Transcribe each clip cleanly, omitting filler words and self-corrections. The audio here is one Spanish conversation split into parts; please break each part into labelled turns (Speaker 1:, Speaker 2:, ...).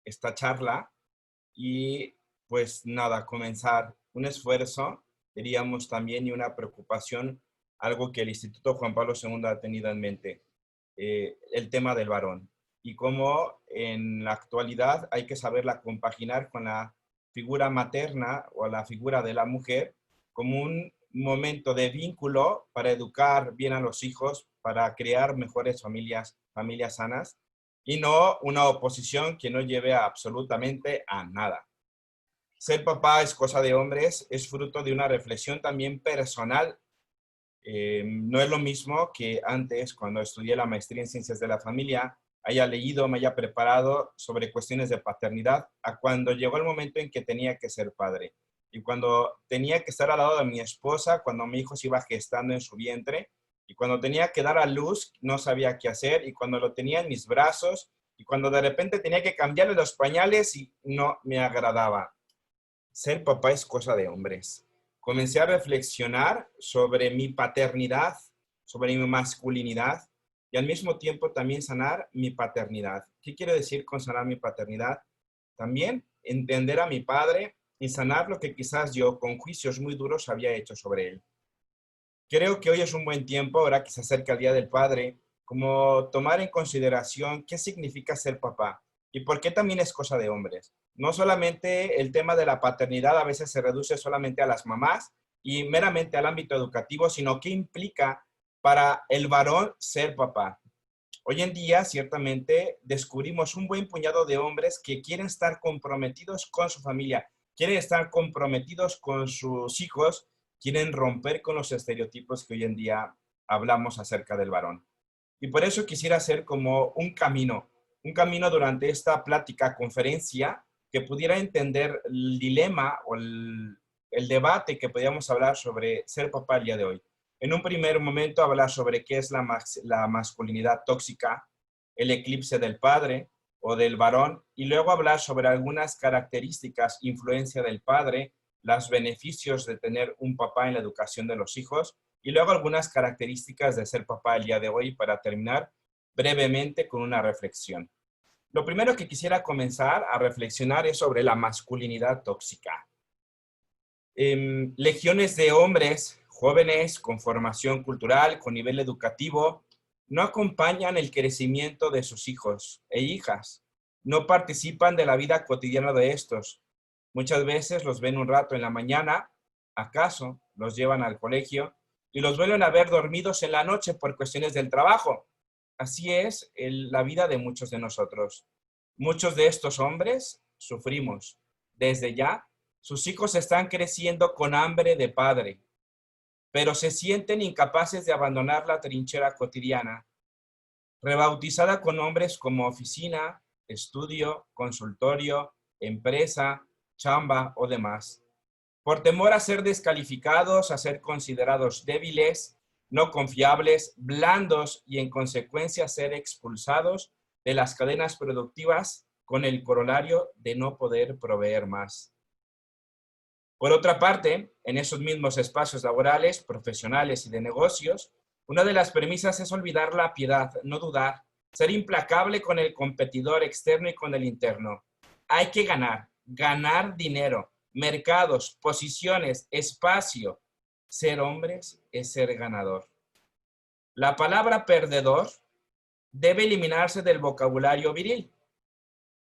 Speaker 1: esta charla y pues nada, comenzar un esfuerzo, diríamos también, y una preocupación, algo que el Instituto Juan Pablo II ha tenido en mente, el tema del varón y cómo en la actualidad hay que saberla compaginar con la figura materna o la figura de la mujer como un momento de vínculo para educar bien a los hijos, para crear mejores familias sanas y no una oposición que no lleve absolutamente a nada. Ser papá es cosa de hombres, es fruto de una reflexión también personal. No es lo mismo que antes, cuando estudié la maestría en Ciencias de la Familia, haya leído, me haya preparado sobre cuestiones de paternidad, a cuando llegó el momento en que tenía que ser padre. Y cuando tenía que estar al lado de mi esposa, cuando mi hijo se iba gestando en su vientre, y cuando tenía que dar a luz, no sabía qué hacer, y cuando lo tenía en mis brazos, y cuando de repente tenía que cambiarle los pañales y no me agradaba. Ser papá es cosa de hombres. Comencé a reflexionar sobre mi paternidad, sobre mi masculinidad y al mismo tiempo también sanar mi paternidad. ¿Qué quiere decir con sanar mi paternidad? También entender a mi padre y sanar lo que quizás yo con juicios muy duros había hecho sobre él. Creo que hoy es un buen tiempo, ahora que se acerca el Día del Padre, como tomar en consideración qué significa ser papá y por qué también es cosa de hombres. No solamente el tema de la paternidad a veces se reduce solamente a las mamás y meramente al ámbito educativo, sino qué implica para el varón ser papá. Hoy en día, ciertamente, descubrimos un buen puñado de hombres que quieren estar comprometidos con su familia, quieren estar comprometidos con sus hijos, quieren romper con los estereotipos que hoy en día hablamos acerca del varón. Y por eso quisiera hacer como un camino durante esta plática, conferencia, que pudiera entender el dilema o el debate que podíamos hablar sobre ser papá el día de hoy. En un primer momento hablar sobre qué es la masculinidad tóxica, el eclipse del padre o del varón, y luego hablar sobre algunas características, influencia del padre, los beneficios de tener un papá en la educación de los hijos, y luego algunas características de ser papá el día de hoy para terminar brevemente con una reflexión. Lo primero que quisiera comenzar a reflexionar es sobre la masculinidad tóxica. Legiones de hombres jóvenes con formación cultural, con nivel educativo, no acompañan el crecimiento de sus hijos e hijas, no participan de la vida cotidiana de estos. Muchas veces los ven un rato en la mañana, acaso los llevan al colegio y los vuelven a ver dormidos en la noche por cuestiones del trabajo. Así es la vida de muchos de nosotros. Muchos de estos hombres sufrimos desde ya. Sus hijos están creciendo con hambre de padre, pero se sienten incapaces de abandonar la trinchera cotidiana, rebautizada con nombres como oficina, estudio, consultorio, empresa, chamba o demás. Por temor a ser descalificados, a ser considerados débiles, no confiables, blandos y en consecuencia ser expulsados de las cadenas productivas con el corolario de no poder proveer más. Por otra parte, en esos mismos espacios laborales, profesionales y de negocios, una de las premisas es olvidar la piedad, no dudar, ser implacable con el competidor externo y con el interno. Hay que ganar, ganar dinero, mercados, posiciones, espacio. Ser hombres es ser ganador. La palabra perdedor debe eliminarse del vocabulario viril.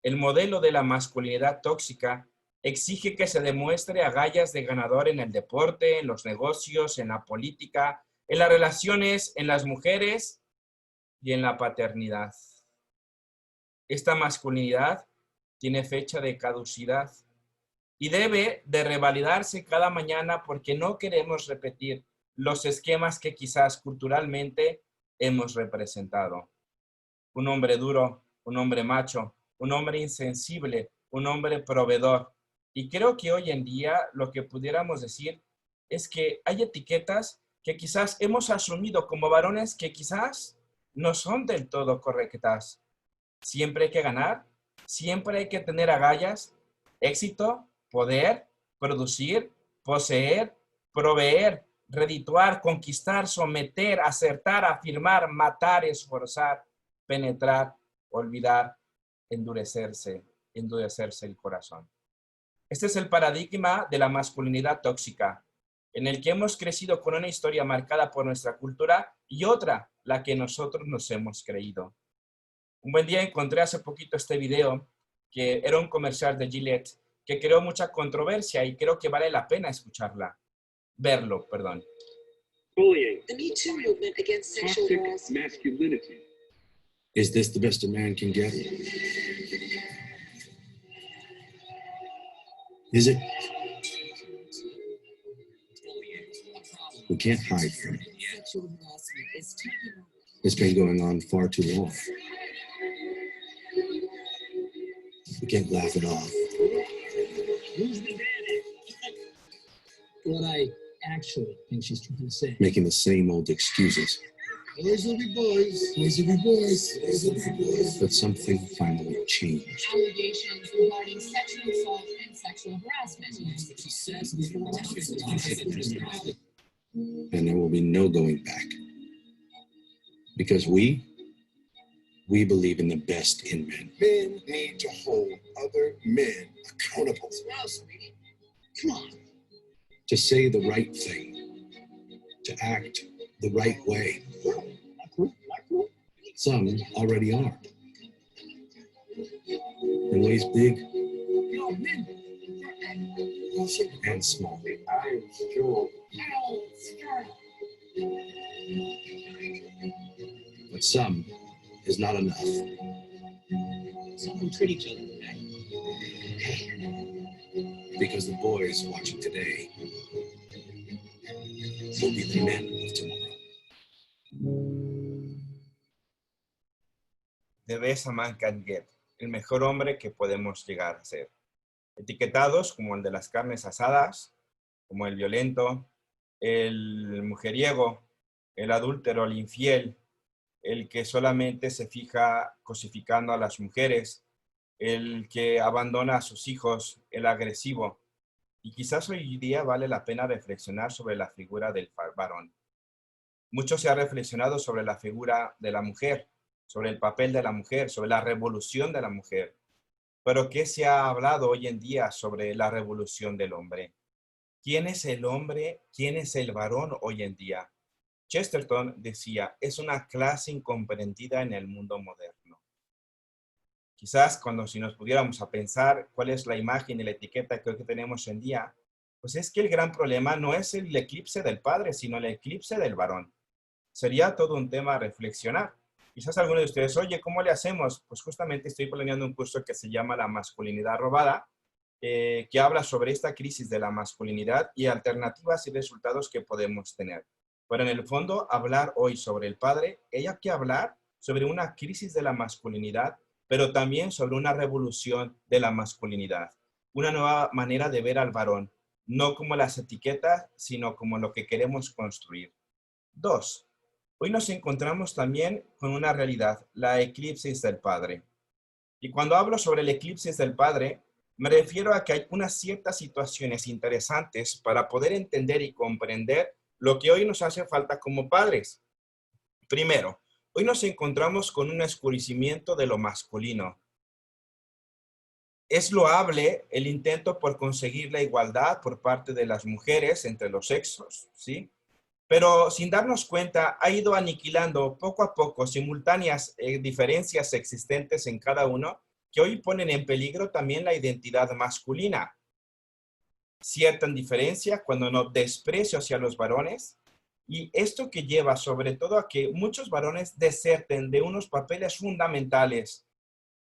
Speaker 1: El modelo de la masculinidad tóxica exige que se demuestre agallas de ganador en el deporte, en los negocios, en la política, en las relaciones, en las mujeres y en la paternidad. Esta masculinidad tiene fecha de caducidad y debe de revalidarse cada mañana porque no queremos repetir los esquemas que quizás culturalmente hemos representado. Un hombre duro, un hombre macho, un hombre insensible, un hombre proveedor. Y creo que hoy en día lo que pudiéramos decir es que hay etiquetas que quizás hemos asumido como varones que quizás no son del todo correctas. Siempre hay que ganar, siempre hay que tener agallas, éxito, poder, producir, poseer, proveer, redituar, conquistar, someter, acertar, afirmar, matar, esforzar, penetrar, olvidar, endurecerse el corazón. Este es el paradigma de la masculinidad tóxica, en el que hemos crecido con una historia marcada por nuestra cultura y otra, la que nosotros nos hemos creído. Un buen día encontré hace poquito este video, que era un comercial de Gillette, que creó mucha controversia y creo que vale la pena verlo.
Speaker 2: Bullying. The Me Too movement against sexual harassment. Masculinity.
Speaker 3: Is this the best a man can get? Is it? We can't hide from it. It's been going on far too long. We can't laugh it off.
Speaker 4: What I actually think she's trying to say.
Speaker 3: Making the same old excuses.
Speaker 4: Boys will be boys. Boys will be boys. Boys will be boys.
Speaker 3: But something finally changed.
Speaker 5: Allegations regarding sexual assault and sexual harassment.
Speaker 3: And there will be no going back. Because we believe in the best in men.
Speaker 6: Men need to hold other men accountable.
Speaker 4: Come on.
Speaker 3: To say the right thing. To act the right way. Some already are. In ways big and small.
Speaker 6: I am sure.
Speaker 3: But some is not enough.
Speaker 4: Someone treat each other, right?
Speaker 3: Because the boys watching today will be the men of tomorrow.
Speaker 1: The best a man can get, el mejor hombre que podemos llegar a ser. Etiquetados como el de las carnes asadas, como el violento, el mujeriego, el adúltero, el infiel, el que solamente se fija cosificando a las mujeres, el que abandona a sus hijos, el agresivo. Y quizás hoy día vale la pena reflexionar sobre la figura del varón. Mucho se ha reflexionado sobre la figura de la mujer, sobre el papel de la mujer, sobre la revolución de la mujer. Pero ¿qué se ha hablado hoy en día sobre la revolución del hombre? ¿Quién es el hombre? ¿Quién es el varón hoy en día? Chesterton decía, es una clase incomprendida en el mundo moderno. Quizás si nos pudiéramos a pensar cuál es la imagen y la etiqueta que hoy tenemos en día, pues es que el gran problema no es el eclipse del padre, sino el eclipse del varón. Sería todo un tema a reflexionar. Quizás alguno de ustedes, oye, ¿cómo le hacemos? Pues justamente estoy planeando un curso que se llama La masculinidad robada, que habla sobre esta crisis de la masculinidad y alternativas y resultados que podemos tener. Pero en el fondo, hablar hoy sobre el padre, hay que hablar sobre una crisis de la masculinidad, pero también sobre una revolución de la masculinidad. Una nueva manera de ver al varón, no como las etiquetas, sino como lo que queremos construir. 2. Hoy nos encontramos también con una realidad, la eclipsis del padre. Y cuando hablo sobre el eclipsis del padre, me refiero a que hay unas ciertas situaciones interesantes para poder entender y comprender lo que hoy nos hace falta como padres. Primero, hoy nos encontramos con un oscurecimiento de lo masculino. Es loable el intento por conseguir la igualdad por parte de las mujeres entre los sexos, ¿sí? Pero sin darnos cuenta, ha ido aniquilando poco a poco simultáneas diferencias existentes en cada uno que hoy ponen en peligro también la identidad masculina. Cierta indiferencia, cuando no desprecio hacia los varones, y esto que lleva sobre todo a que muchos varones deserten de unos papeles fundamentales,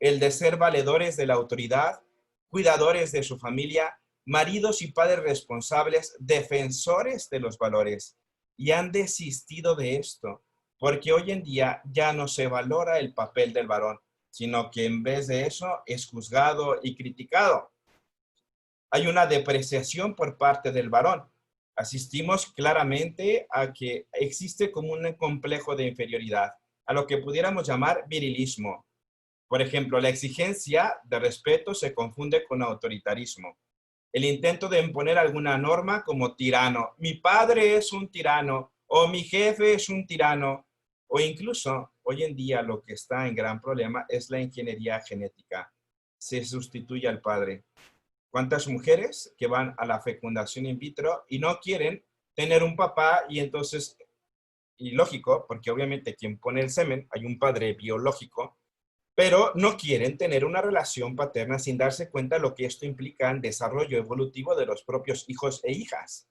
Speaker 1: el de ser valedores de la autoridad, cuidadores de su familia, maridos y padres responsables, defensores de los valores. Y han desistido de esto, porque hoy en día ya no se valora el papel del varón, sino que en vez de eso es juzgado y criticado. Hay una depreciación por parte del varón. Asistimos claramente a que existe como un complejo de inferioridad, a lo que pudiéramos llamar virilismo. Por ejemplo, la exigencia de respeto se confunde con autoritarismo. El intento de imponer alguna norma como tirano. Mi padre es un tirano o mi jefe es un tirano. O incluso, hoy en día lo que está en gran problema es la ingeniería genética. Se sustituye al padre. ¿Cuántas mujeres que van a la fecundación in vitro y no quieren tener un papá y entonces, y lógico, porque obviamente quien pone el semen, hay un padre biológico, pero no quieren tener una relación paterna sin darse cuenta de lo que esto implica en desarrollo evolutivo de los propios hijos e hijas?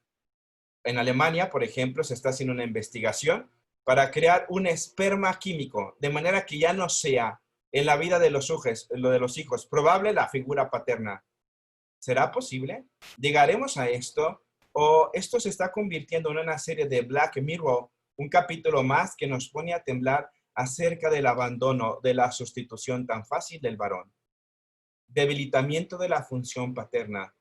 Speaker 1: En Alemania, por ejemplo, se está haciendo una investigación para crear un esperma químico, de manera que ya no sea en la vida de los hijos probable la figura paterna. ¿Será posible? ¿Llegaremos a esto? ¿O esto se está convirtiendo en una serie de Black Mirror, un capítulo más que nos pone a temblar acerca del abandono de la sustitución tan fácil del varón? Debilitamiento de la función paterna.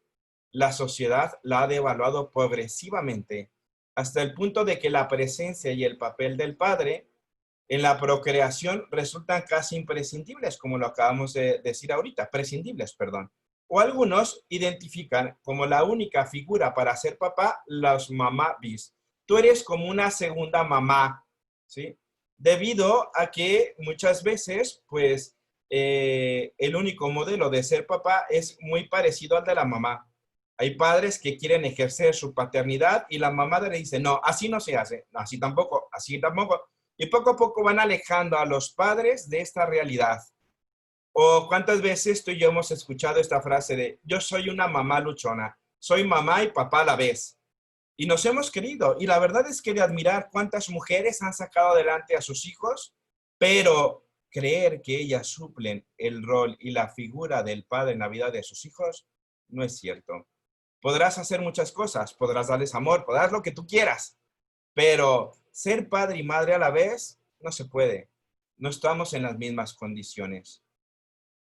Speaker 1: La sociedad la ha devaluado progresivamente hasta el punto de que la presencia y el papel del padre en la procreación resultan casi imprescindibles, como lo acabamos de decir ahorita, prescindibles, perdón. O algunos identifican como la única figura para ser papá los mamá bis. Tú eres como una segunda mamá, ¿sí? Debido a que muchas veces, pues, el único modelo de ser papá es muy parecido al de la mamá. Hay padres que quieren ejercer su paternidad y la mamá le dice, no, así no se hace, no, así tampoco, así tampoco. Y poco a poco van alejando a los padres de esta realidad. O cuántas veces tú y yo hemos escuchado esta frase de, yo soy una mamá luchona, soy mamá y papá a la vez. Y nos hemos querido. Y la verdad es que de admirar cuántas mujeres han sacado adelante a sus hijos, pero creer que ellas suplen el rol y la figura del padre en la vida de sus hijos, no es cierto. Podrás hacer muchas cosas, podrás darles amor, podrás lo que tú quieras, pero ser padre y madre a la vez no se puede. No estamos en las mismas condiciones.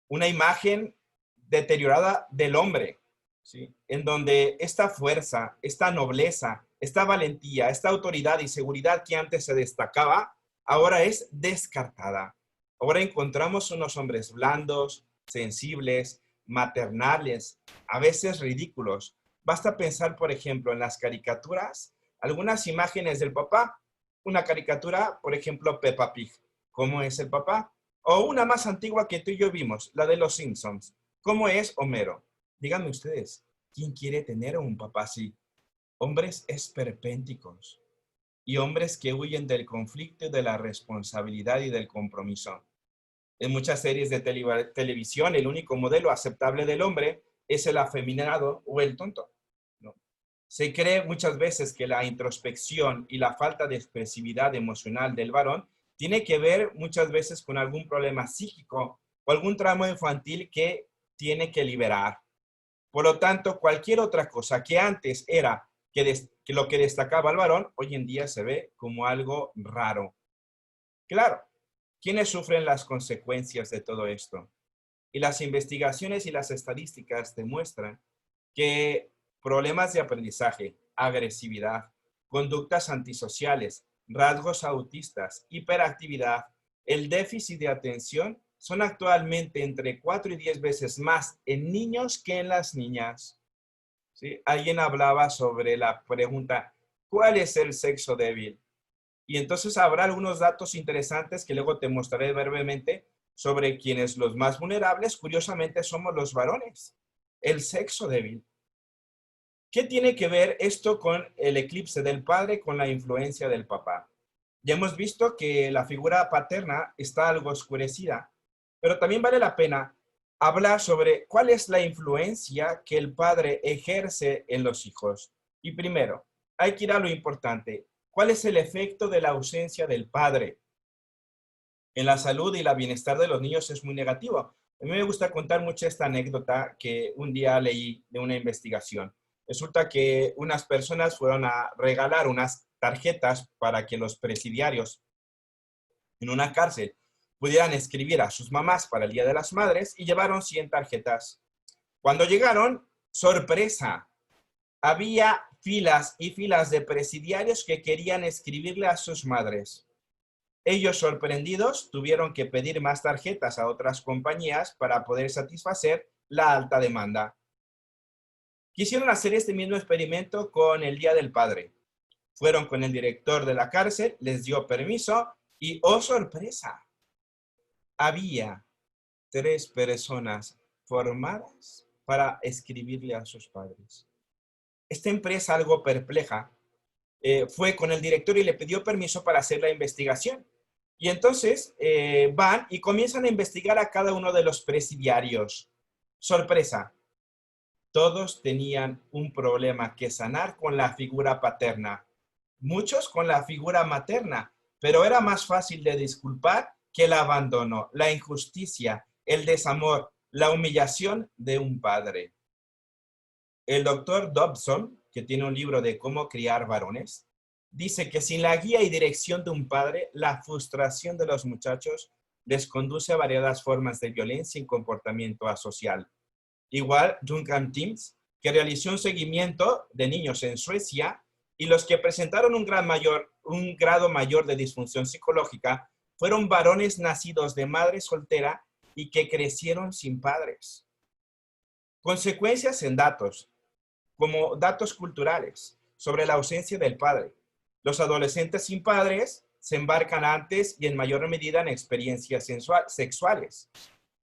Speaker 1: Una imagen deteriorada del hombre, ¿sí? En donde esta fuerza, esta nobleza, esta valentía, esta autoridad y seguridad que antes se destacaba, ahora es descartada. Ahora encontramos unos hombres blandos, sensibles, maternales, a veces ridículos. Basta pensar, por ejemplo, en las caricaturas, algunas imágenes del papá. Una caricatura, por ejemplo, Peppa Pig. ¿Cómo es el papá? O una más antigua que tú y yo vimos, la de los Simpsons. ¿Cómo es Homero? Díganme ustedes, ¿quién quiere tener un papá así? Hombres esperpénticos y hombres que huyen del conflicto, de la responsabilidad y del compromiso. En muchas series de televisión, el único modelo aceptable del hombre es el afeminado o el tonto, ¿no? Se cree muchas veces que la introspección y la falta de expresividad emocional del varón tiene que ver muchas veces con algún problema psíquico o algún trauma infantil que tiene que liberar. Por lo tanto, cualquier otra cosa que antes era que lo que destacaba al varón, hoy en día se ve como algo raro. Claro, ¿quiénes sufren las consecuencias de todo esto? Y las investigaciones y las estadísticas demuestran que problemas de aprendizaje, agresividad, conductas antisociales, rasgos autistas, hiperactividad, el déficit de atención son actualmente entre 4 y 10 veces más en niños que en las niñas. ¿Sí? Alguien hablaba sobre la pregunta, ¿cuál es el sexo débil? Y entonces habrá algunos datos interesantes que luego te mostraré brevemente sobre quienes los más vulnerables, curiosamente, somos los varones. El sexo débil. ¿Qué tiene que ver esto con el eclipse del padre, con la influencia del papá? Ya hemos visto que la figura paterna está algo oscurecida, pero también vale la pena hablar sobre cuál es la influencia que el padre ejerce en los hijos. Y primero, hay que ir a lo importante. ¿Cuál es el efecto de la ausencia del padre? En la salud y la bienestar de los niños es muy negativo. A mí me gusta contar mucho esta anécdota que un día leí de una investigación. Resulta que unas personas fueron a regalar unas tarjetas para que los presidiarios en una cárcel pudieran escribir a sus mamás para el Día de las Madres y llevaron 100 tarjetas. Cuando llegaron, sorpresa, había filas y filas de presidiarios que querían escribirle a sus madres. Ellos, sorprendidos, tuvieron que pedir más tarjetas a otras compañías para poder satisfacer la alta demanda. Quisieron hacer este mismo experimento con el Día del Padre. Fueron con el director de la cárcel, les dio permiso Y, oh sorpresa, había 3 personas formadas para escribirle a sus padres. Esta empresa, algo perpleja, fue con el director y le pidió permiso para hacer la investigación. Y entonces van y comienzan a investigar a cada uno de los presidiarios. Sorpresa, todos tenían un problema que sanar con la figura paterna. Muchos con la figura materna, pero era más fácil de disculpar que el abandono, la injusticia, el desamor, la humillación de un padre. El doctor Dobson, que tiene un libro de cómo criar varones, dice que sin la guía y dirección de un padre, la frustración de los muchachos les conduce a variadas formas de violencia y comportamiento asocial. Igual, Duncan Timms, que realizó un seguimiento de niños en Suecia, y los que presentaron un grado mayor de disfunción psicológica fueron varones nacidos de madre soltera y que crecieron sin padres. Consecuencias en datos, como datos culturales, sobre la ausencia del padre. Los adolescentes sin padres se embarcan antes y en mayor medida en experiencias sexuales.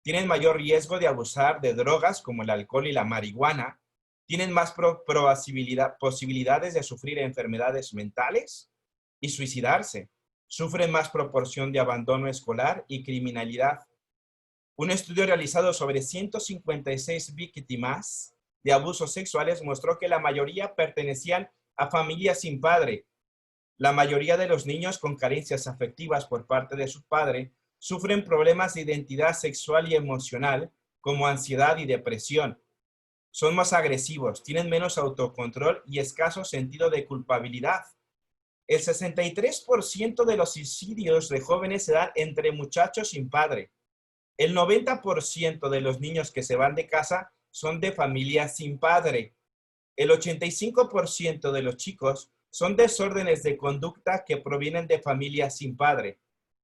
Speaker 1: Tienen mayor riesgo de abusar de drogas como el alcohol y la marihuana. Tienen más posibilidades de sufrir enfermedades mentales y suicidarse. Sufren más proporción de abandono escolar y criminalidad. Un estudio realizado sobre 156 víctimas de abusos sexuales mostró que la mayoría pertenecían a familias sin padre. La mayoría de los niños con carencias afectivas por parte de su padre sufren problemas de identidad sexual y emocional, como ansiedad y depresión. Son más agresivos, tienen menos autocontrol y escaso sentido de culpabilidad. El 63% de los suicidios de jóvenes se dan entre muchachos sin padre. El 90% de los niños que se van de casa son de familias sin padre. El 85% de los chicos son desórdenes de conducta que provienen de familias sin padre.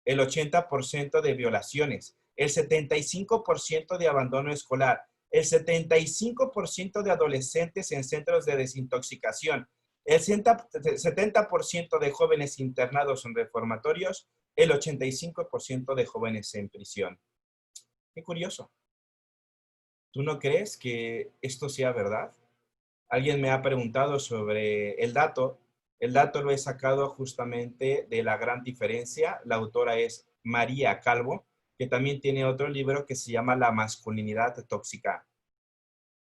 Speaker 1: El 80% de violaciones, el 75% de abandono escolar, el 75% de adolescentes en centros de desintoxicación, el 70% de jóvenes internados en reformatorios, el 85% de jóvenes en prisión. Qué curioso. ¿Tú no crees que esto sea verdad? Alguien me ha preguntado sobre el dato. El dato lo he sacado justamente de La Gran Diferencia. La autora es María Calvo, que también tiene otro libro que se llama La masculinidad tóxica.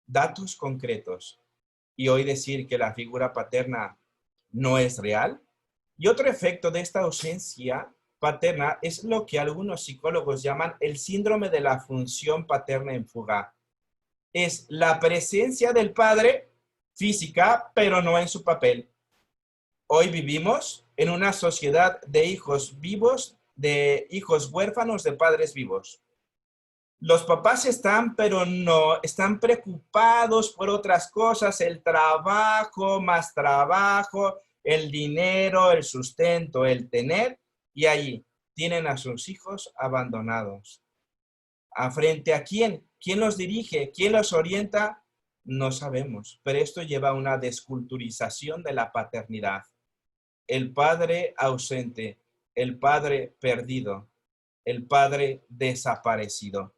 Speaker 1: Datos concretos. Y hoy decir que la figura paterna no es real. Y otro efecto de esta ausencia paterna es lo que algunos psicólogos llaman el síndrome de la función paterna en fuga. Es la presencia del padre física, pero no en su papel. Hoy vivimos en una sociedad de hijos vivos, de hijos huérfanos de padres vivos. Los papás están, pero no, están preocupados por otras cosas, el trabajo, más trabajo, el dinero, el sustento, el tener, y ahí tienen a sus hijos abandonados. ¿A frente a quién? ¿Quién los dirige? ¿Quién los orienta? No sabemos, pero esto lleva a una desculturización de la paternidad. El padre ausente, el padre perdido, el padre desaparecido.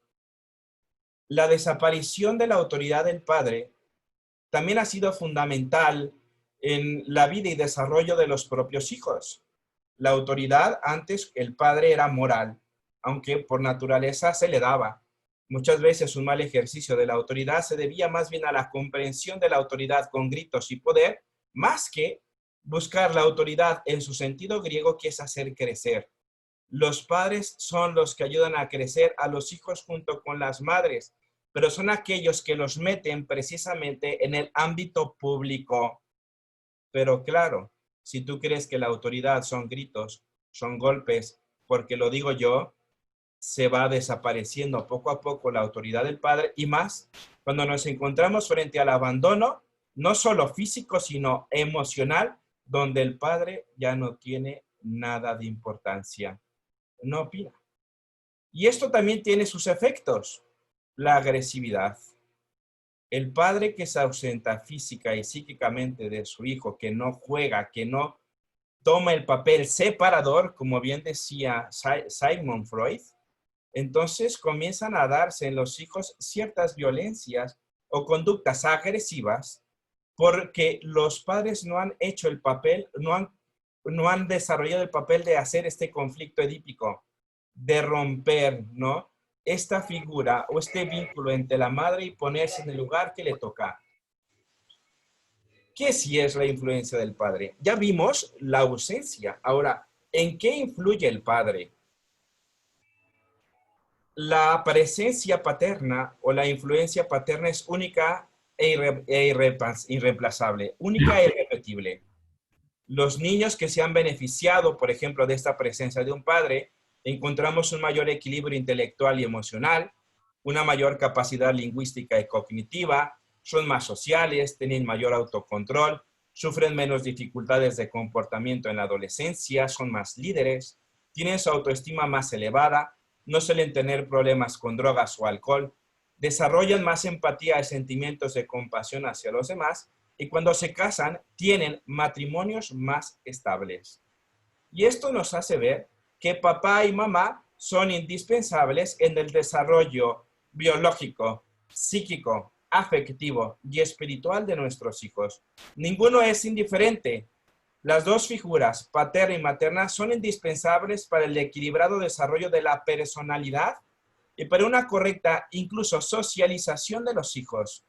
Speaker 1: La desaparición de la autoridad del padre también ha sido fundamental en la vida y desarrollo de los propios hijos. La autoridad, antes el padre era moral, aunque por naturaleza se le daba. Muchas veces un mal ejercicio de la autoridad se debía más bien a la comprensión de la autoridad con gritos y poder, más que buscar la autoridad en su sentido griego, que es hacer crecer. Los padres son los que ayudan a crecer a los hijos junto con las madres, pero son aquellos que los meten precisamente en el ámbito público. Pero claro, si tú crees que la autoridad son gritos, son golpes, porque lo digo yo, se va desapareciendo poco a poco la autoridad del padre, y más cuando nos encontramos frente al abandono, no solo físico, sino emocional, donde el padre ya no tiene nada de importancia, no opina. Y esto también tiene sus efectos, la agresividad. El padre que se ausenta física y psíquicamente de su hijo, que no juega, que no toma el papel separador, como bien decía Sigmund Freud, entonces comienzan a darse en los hijos ciertas violencias o conductas agresivas porque los padres no han hecho el papel, no han desarrollado el papel de hacer este conflicto edípico, de romper, ¿no?, esta figura o este vínculo entre la madre y ponerse en el lugar que le toca. ¿Qué sí es la influencia del padre? Ya vimos la ausencia. Ahora, ¿en qué influye el padre? La presencia paterna o la influencia paterna es única e irreemplazable, única e irrepetible. Los niños que se han beneficiado, por ejemplo, de esta presencia de un padre, encontramos un mayor equilibrio intelectual y emocional, una mayor capacidad lingüística y cognitiva, son más sociales, tienen mayor autocontrol, sufren menos dificultades de comportamiento en la adolescencia, son más líderes, tienen su autoestima más elevada, no suelen tener problemas con drogas o alcohol, desarrollan más empatía y sentimientos de compasión hacia los demás, y cuando se casan, tienen matrimonios más estables. Y esto nos hace ver que papá y mamá son indispensables en el desarrollo biológico, psíquico, afectivo y espiritual de nuestros hijos. Ninguno es indiferente. Las dos figuras, paterna y materna, son indispensables para el equilibrado desarrollo de la personalidad y para una correcta, incluso socialización de los hijos.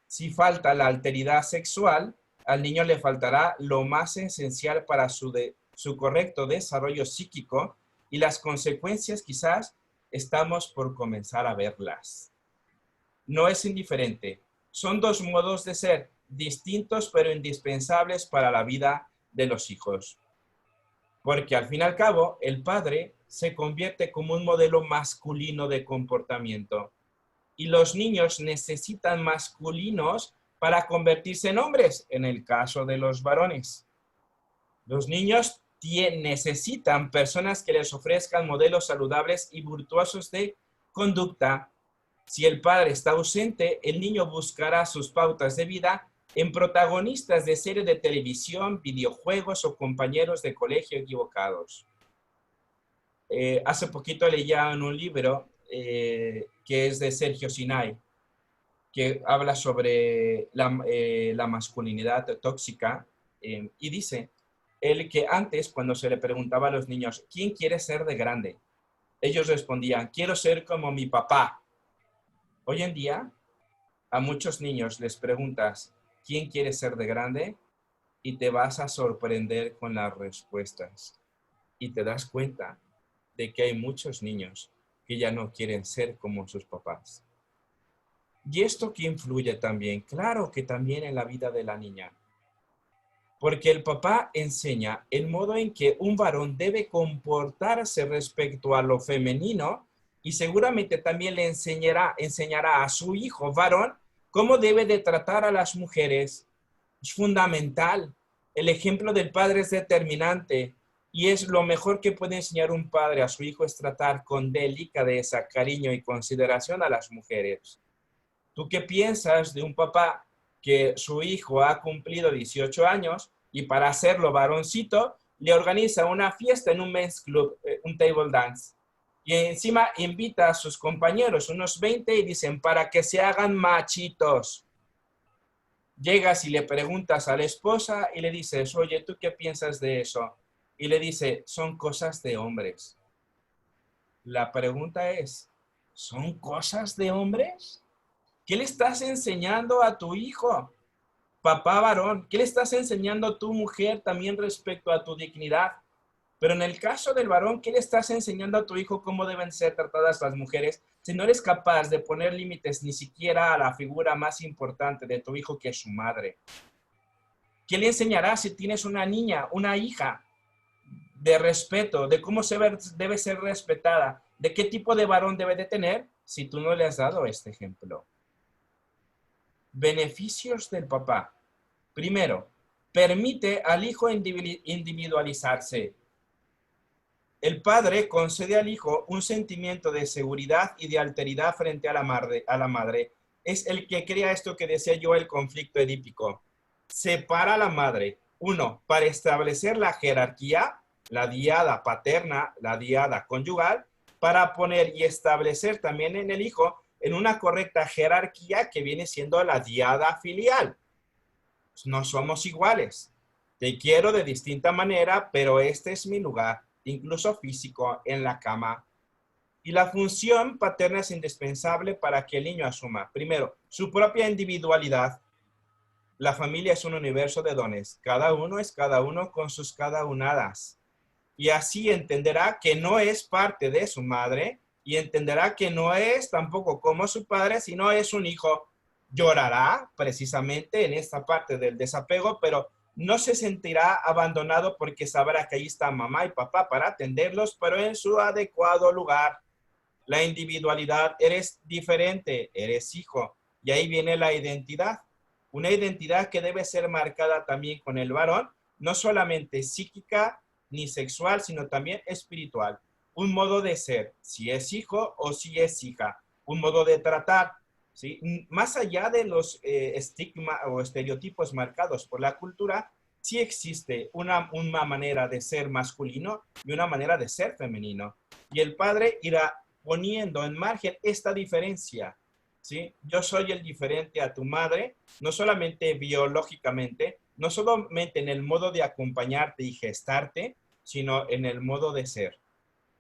Speaker 1: Si falta la alteridad sexual, al niño le faltará lo más esencial para su correcto desarrollo psíquico y las consecuencias quizás estamos por comenzar a verlas. No es indiferente. Son dos modos de ser distintos pero indispensables para la vida de los hijos. Porque al fin y al cabo, el padre se convierte como un modelo masculino de comportamiento. Y los niños necesitan masculinos para convertirse en hombres, en el caso de los varones. Los niños necesitan personas que les ofrezcan modelos saludables y virtuosos de conducta. Si el padre está ausente, el niño buscará sus pautas de vida en protagonistas de series de televisión, videojuegos o compañeros de colegio equivocados. Hace poquito leía en un libro que es de Sergio Sinai, que habla sobre la masculinidad tóxica y dice él que antes, cuando se le preguntaba a los niños, ¿quién quiere ser de grande? Ellos respondían, quiero ser como mi papá. Hoy en día, a muchos niños les preguntas, ¿quién quiere ser de grande? Y te vas a sorprender con las respuestas. Y te das cuenta de que hay muchos niños que ya no quieren ser como sus papás. ¿Y esto qué influye también? Claro que también en la vida de la niña. Porque el papá enseña el modo en que un varón debe comportarse respecto a lo femenino y seguramente también le enseñará a su hijo varón cómo debe de tratar a las mujeres. Es fundamental. El ejemplo del padre es determinante y es lo mejor que puede enseñar un padre a su hijo es tratar con delicadeza, cariño y consideración a las mujeres. ¿Tú qué piensas de un papá que su hijo ha cumplido 18 años y para hacerlo varoncito le organiza una fiesta en un men's club, un table dance? Y encima invita a sus compañeros, unos 20, y dicen, para que se hagan machitos. Llegas y le preguntas a la esposa y le dices, oye, ¿tú qué piensas de eso? Y le dice, son cosas de hombres. La pregunta es, ¿son cosas de hombres? ¿Qué le estás enseñando a tu hijo? Papá varón, ¿qué le estás enseñando a tu mujer también respecto a tu dignidad? Pero en el caso del varón, ¿qué le estás enseñando a tu hijo cómo deben ser tratadas las mujeres si no eres capaz de poner límites ni siquiera a la figura más importante de tu hijo, que es su madre? ¿Qué le enseñarás si tienes una niña, una hija, de respeto, de cómo debe ser respetada, de qué tipo de varón debe de tener si tú no le has dado este ejemplo? Beneficios del papá. Primero, permite al hijo individualizarse. El padre concede al hijo un sentimiento de seguridad y de alteridad frente a la madre. Es el que crea esto que decía yo, el conflicto edípico. Separa a la madre, Uno, para establecer la jerarquía, la diada paterna, la diada conyugal, para poner y establecer también en el hijo en una correcta jerarquía que viene siendo la diada filial. No somos iguales. Te quiero de distinta manera, pero este es mi lugar, incluso físico, en la cama. Y la función paterna es indispensable para que el niño asuma, primero, su propia individualidad. La familia es un universo de dones. Cada uno es cada uno con sus cada unadas. Y así entenderá que no es parte de su madre y entenderá que no es tampoco como su padre, sino es un hijo. Llorará precisamente en esta parte del desapego, pero no se sentirá abandonado porque sabrá que ahí está mamá y papá para atenderlos, pero en su adecuado lugar. La individualidad, eres diferente, eres hijo. Y ahí viene la identidad. Una identidad que debe ser marcada también con el varón, no solamente psíquica ni sexual, sino también espiritual. Un modo de ser, si es hijo o si es hija. Un modo de tratar, ¿sí? Más allá de los estigmas o estereotipos marcados por la cultura, sí existe una manera de ser masculino y una manera de ser femenino. Y el padre irá poniendo en margen esta diferencia, ¿sí? Yo soy el diferente a tu madre, no solamente biológicamente, no solamente en el modo de acompañarte y gestarte, sino en el modo de ser.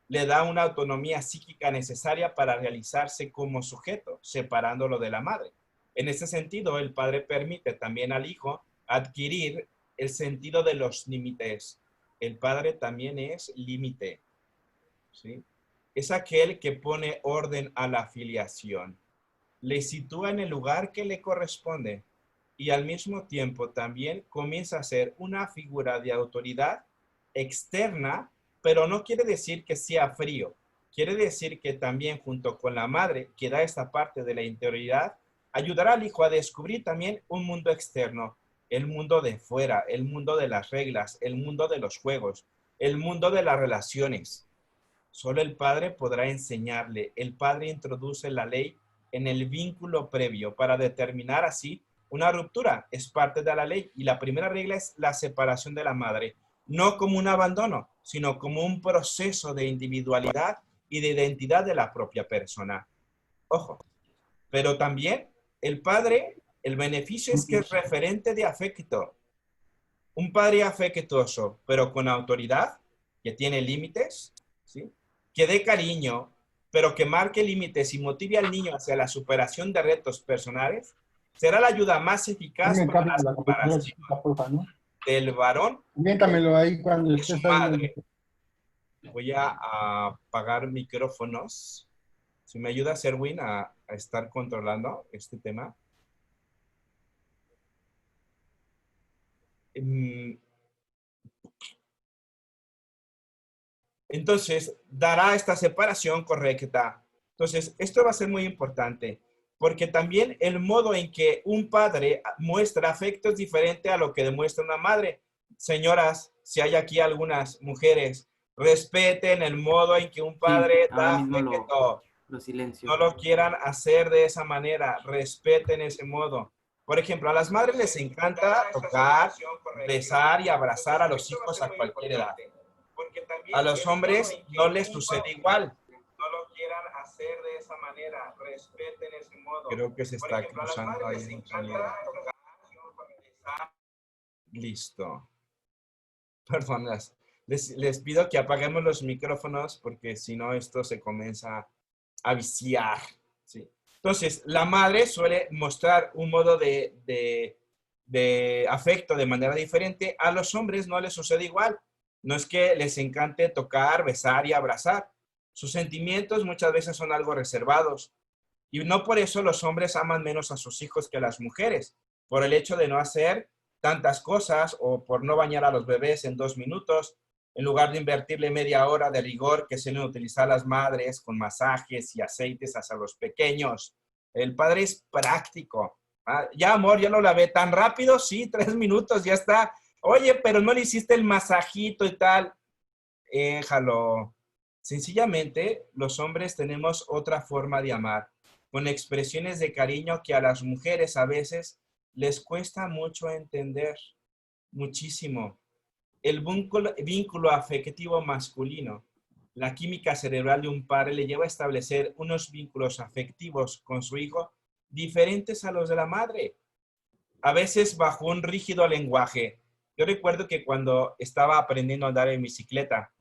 Speaker 1: Le da una autonomía psíquica necesaria para realizarse como sujeto, separándolo de la madre. En ese sentido, el padre permite también al hijo adquirir el sentido de los límites. El padre también es límite, ¿sí? Es aquel que pone orden a la filiación, le sitúa en el lugar que le corresponde y al mismo tiempo también comienza a ser una figura de autoridad externa, pero no quiere decir que sea frío. Quiere decir que también junto con la madre, que da esta parte de la interioridad, ayudará al hijo a descubrir también un mundo externo, el mundo de fuera, el mundo de las reglas, el mundo de los juegos, el mundo de las relaciones. Solo el padre podrá enseñarle. El padre introduce la ley en el vínculo previo para determinar así una ruptura. Es parte de la ley y la primera regla es la separación de la madre, no como un abandono, sino como un proceso de individualidad y de identidad de la propia persona. Ojo, pero también el padre, el beneficio es que es referente de afecto. Un padre afectuoso, pero con autoridad, que tiene límites, ¿sí? Que dé cariño, pero que marque límites y motive al niño hacia la superación de retos personales, será la ayuda más eficaz para la separación del varón
Speaker 7: Miéntamelo ahí cuando
Speaker 1: de su
Speaker 7: estés ahí.
Speaker 1: madre. Voy a apagar micrófonos. Si me ayuda Erwin a estar controlando este tema. Entonces, dará esta separación correcta. Entonces, esto va a ser muy importante, porque también el modo en que un padre muestra afecto es diferente a lo que demuestra una madre. Señoras, si hay aquí algunas mujeres, respeten el modo en que un padre da afecto.
Speaker 8: Lo silencio.
Speaker 1: No lo quieran hacer de esa manera, respeten ese modo. Por ejemplo, a las madres les encanta tocar, besar y abrazar a los hijos a cualquier edad. A los hombres no les sucede igual. No lo quieran hacer de esa manera, respeten ese modo. Creo que se está cruzando ahí un sonido. Listo. Perdón, les pido que apaguemos los micrófonos porque si no esto se comienza a viciar, ¿sí? Entonces, la madre suele mostrar un modo de afecto de manera diferente. A los hombres no les sucede igual. No es que les encante tocar, besar y abrazar. Sus sentimientos muchas veces son algo reservados. Y no por eso los hombres aman menos a sus hijos que a las mujeres. Por el hecho de no hacer tantas cosas o por no bañar a los bebés en 2 minutos, en lugar de invertirle media hora de rigor que suelen utilizar las madres con masajes y aceites hacia los pequeños. El padre es práctico. Ya, amor, ya lo lavé tan rápido, sí, 3 minutos, ya está. Oye, pero no le hiciste el masajito y tal. Déjalo. Sencillamente, los hombres tenemos otra forma de amar, con expresiones de cariño que a las mujeres a veces les cuesta mucho entender. muchísimo. El vínculo afectivo masculino, la química cerebral de un padre le lleva a establecer unos vínculos afectivos con su hijo diferentes a los de la madre, a veces bajo un rígido lenguaje. Yo recuerdo que cuando estaba aprendiendo a andar en bicicleta,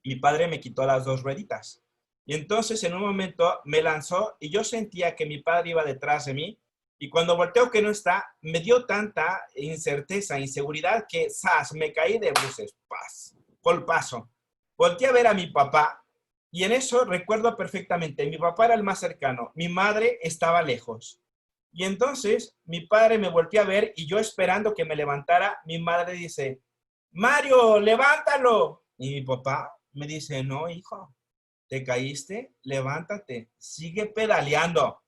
Speaker 1: mi padre me quitó las 2 rueditas. Y entonces en un momento me lanzó y yo sentía que mi padre iba detrás de mí. Y cuando volteo que no está, me dio tanta incerteza, inseguridad que ¡zas! Me caí de bruces. ¡Paz! Golpazo. Volteé a ver a mi papá y en eso recuerdo perfectamente. Mi papá era el más cercano. Mi madre estaba lejos. Y entonces mi padre me volteó a ver y yo esperando que me levantara, mi madre dice, Mario, levántalo. Y mi papá me dice, no, hijo, te caíste, levántate, sigue pedaleando.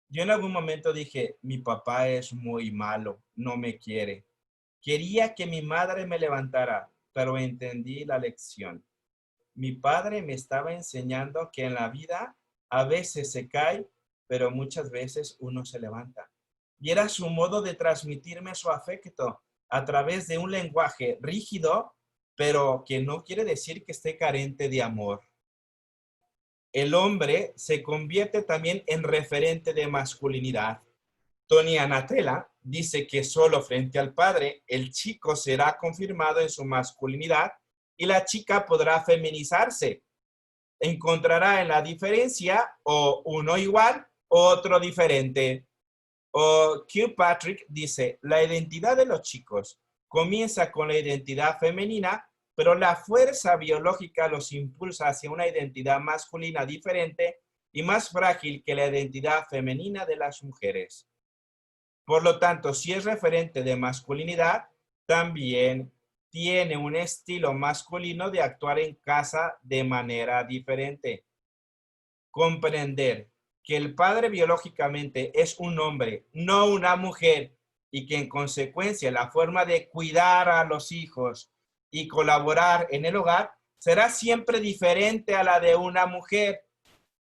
Speaker 1: Yo en algún momento dije, mi papá es muy malo, no me quiere. Quería que mi madre me levantara, pero entendí la lección. Mi padre me estaba enseñando que en la vida a veces se cae, pero muchas veces uno se levanta. Y era su modo de transmitirme su afecto a través de un lenguaje rígido, pero que no quiere decir que esté carente de amor. El hombre se convierte también en referente de masculinidad. Tony Anatella dice que solo frente al padre el chico será confirmado en su masculinidad y la chica podrá feminizarse. Encontrará en la diferencia o uno igual o otro diferente. O Kilpatrick dice, la identidad de los chicos comienza con la identidad femenina, pero la fuerza biológica los impulsa hacia una identidad masculina diferente y más frágil que la identidad femenina de las mujeres. Por lo tanto, si es referente de masculinidad, también tiene un estilo masculino de actuar en casa de manera diferente. Comprender que el padre biológicamente es un hombre, no una mujer, y que en consecuencia la forma de cuidar a los hijos y colaborar en el hogar será siempre diferente a la de una mujer.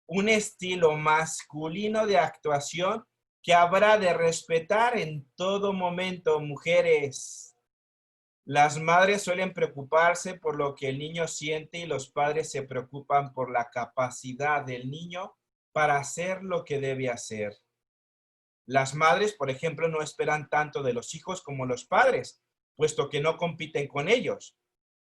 Speaker 1: Un estilo masculino de actuación que habrá de respetar en todo momento, mujeres. Las madres suelen preocuparse por lo que el niño siente y los padres se preocupan por la capacidad del niño para hacer lo que debe hacer. Las madres, por ejemplo, no esperan tanto de los hijos como los padres, puesto que no compiten con ellos.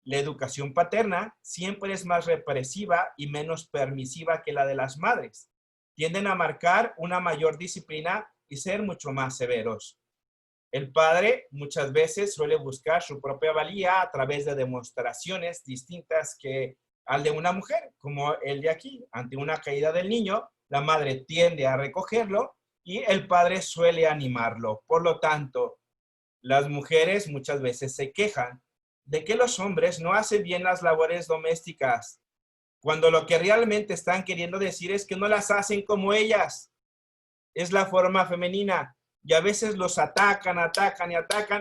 Speaker 1: La educación paterna siempre es más represiva y menos permisiva que la de las madres. Tienden a marcar una mayor disciplina y ser mucho más severos. El padre muchas veces suele buscar su propia valía a través de demostraciones distintas que al de una mujer, como el de aquí. Ante una caída del niño, la madre tiende a recogerlo y el padre suele animarlo. Por lo tanto, las mujeres muchas veces se quejan de que los hombres no hacen bien las labores domésticas, cuando lo que realmente están queriendo decir es que no las hacen como ellas. Es la forma femenina. Y a veces los atacan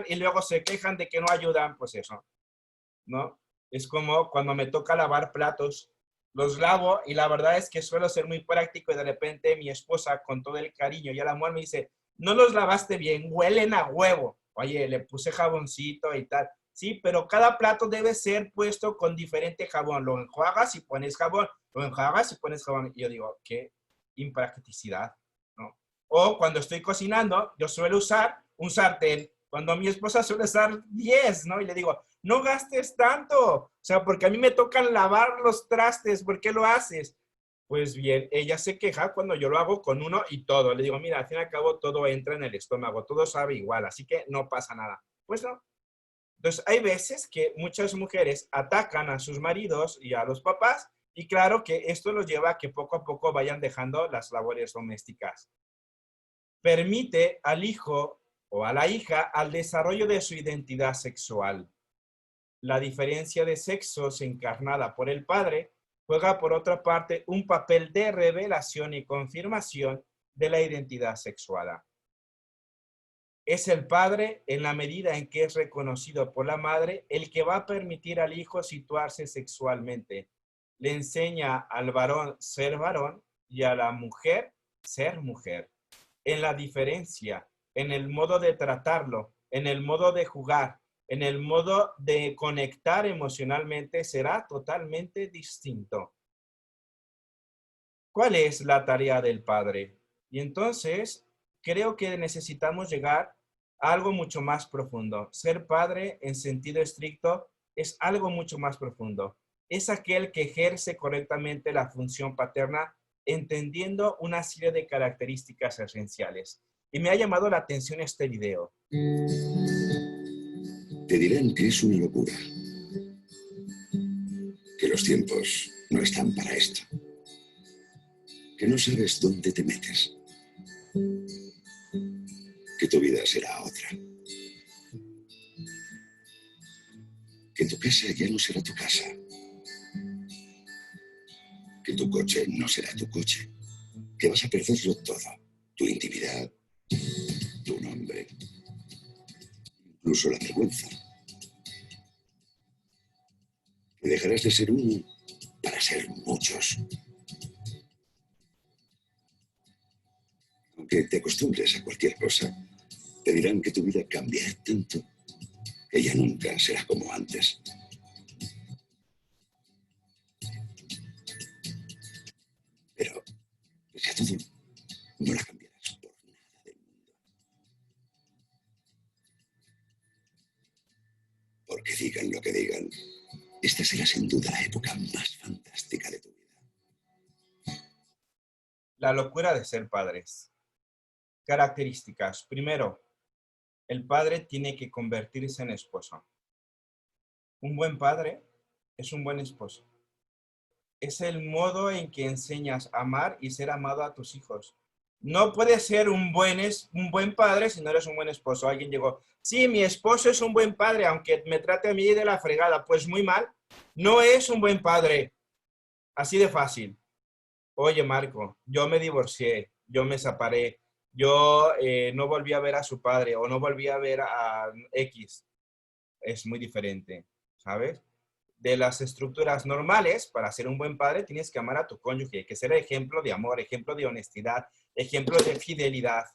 Speaker 1: y luego se quejan de que no ayudan. Pues eso, ¿no? Es como cuando me toca lavar platos. Los lavo y la verdad es que suelo ser muy práctico y de repente mi esposa, con todo el cariño y el amor, me dice, no los lavaste bien, huelen a huevo. Oye, le puse jaboncito y tal. Sí, pero cada plato debe ser puesto con diferente jabón. Lo enjuagas y pones jabón, lo enjuagas y pones jabón. Y yo digo, qué impracticidad, ¿no? O cuando estoy cocinando, yo suelo usar un sartén, cuando mi esposa suele usar 10, ¿no? Y le digo, no gastes tanto, o sea, porque a mí me tocan lavar los trastes, ¿por qué lo haces? Pues bien, ella se queja cuando yo lo hago con uno y todo. Le digo, mira, al fin y al cabo todo entra en el estómago, todo sabe igual, así que no pasa nada. Pues no. Entonces, hay veces que muchas mujeres atacan a sus maridos y a los papás, y claro que esto los lleva a que poco a poco vayan dejando las labores domésticas. Permite al hijo o a la hija al desarrollo de su identidad sexual. La diferencia de sexos encarnada por el padre juega, por otra parte, un papel de revelación y confirmación de la identidad sexual. Es el padre, en la medida en que es reconocido por la madre, el que va a permitir al hijo situarse sexualmente. Le enseña al varón y a la mujer ser mujer. En la diferencia, en el modo de tratarlo, en el modo de jugar, en el modo de conectar emocionalmente, será totalmente distinto. ¿Cuál es la tarea del padre? Y entonces, creo que necesitamos llegar a algo mucho más profundo. Ser padre en sentido estricto es algo mucho más profundo. Es aquel que ejerce correctamente la función paterna entendiendo una serie de características esenciales. Y me ha llamado la atención este video.
Speaker 3: Te dirán que es una locura, que los tiempos no están para esto, que no sabes dónde te metes, que tu vida será otra, que tu casa ya no será tu casa, que tu coche no será tu coche, que vas a perderlo todo, tu intimidad, tu nombre, incluso la vergüenza, que dejarás de ser uno para ser muchos. Aunque te acostumbres a cualquier cosa, te dirán que tu vida cambiará tanto que ya nunca será como antes. Pero, pese a todo, no la cambiarás por nada del mundo. Porque digan lo que digan, esta será sin duda la época más fantástica de tu vida.
Speaker 1: La locura de ser padres. Características. Primero, el padre tiene que convertirse en esposo. Un buen padre es un buen esposo. Es el modo en que enseñas a amar y ser amado a tus hijos. No puedes ser un buen padre si no eres un buen esposo. Alguien llegó, sí, mi esposo es un buen padre, aunque me trate a mí de la fregada. Pues muy mal. No es un buen padre. Así de fácil. Oye, Marco, yo me divorcié, yo me separé, yo no volví a ver a su padre o no volví a ver a X. Es muy diferente, ¿sabes? De las estructuras normales, para ser un buen padre, tienes que amar a tu cónyuge, que ser ejemplo de amor, ejemplo de honestidad, ejemplo de fidelidad.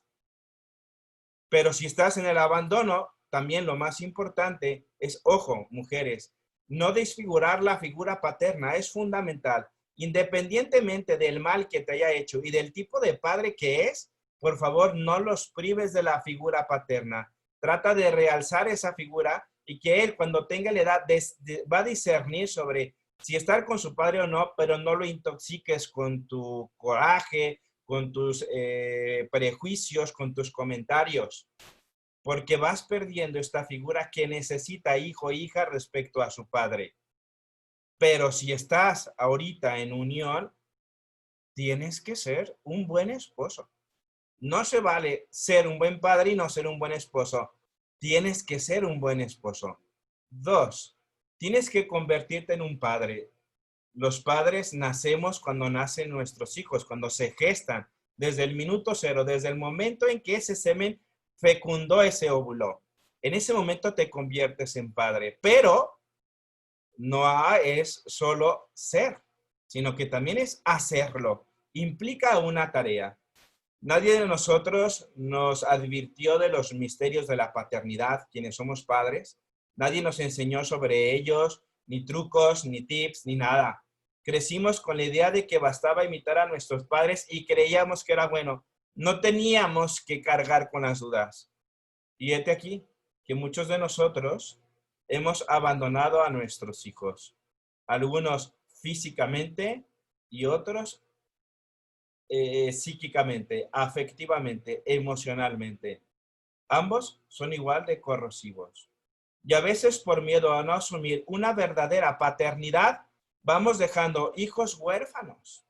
Speaker 1: Pero si estás en el abandono, también lo más importante es, ojo, mujeres, no desfigurar la figura paterna es fundamental. Independientemente del mal que te haya hecho y del tipo de padre que es, por favor, no los prives de la figura paterna. Trata de realzar esa figura y que él, cuando tenga la edad, va a discernir sobre si estar con su padre o no, pero no lo intoxiques con tu coraje, con tus prejuicios, con tus comentarios, porque vas perdiendo esta figura que necesita hijo o hija respecto a su padre. Pero si estás ahorita en unión, tienes que ser un buen esposo. No se vale ser un buen padre y no ser un buen esposo. Tienes que ser un buen esposo. 2, tienes que convertirte en un padre. Los padres nacemos cuando nacen nuestros hijos, cuando se gestan, desde el minuto 0, desde el momento en que ese semen fecundó ese óvulo. En ese momento te conviertes en padre, pero no es solo ser, sino que también es hacerlo. Implica una tarea. Nadie de nosotros nos advirtió de los misterios de la paternidad, quienes somos padres. Nadie nos enseñó sobre ellos, ni trucos, ni tips, ni nada. Crecimos con la idea de que bastaba imitar a nuestros padres y creíamos que era bueno. No teníamos que cargar con las dudas. Y hete aquí, que muchos de nosotros hemos abandonado a nuestros hijos. Algunos físicamente y otros psíquicamente, afectivamente, emocionalmente. Ambos son igual de corrosivos. Y a veces por miedo a no asumir una verdadera paternidad, vamos dejando hijos huérfanos.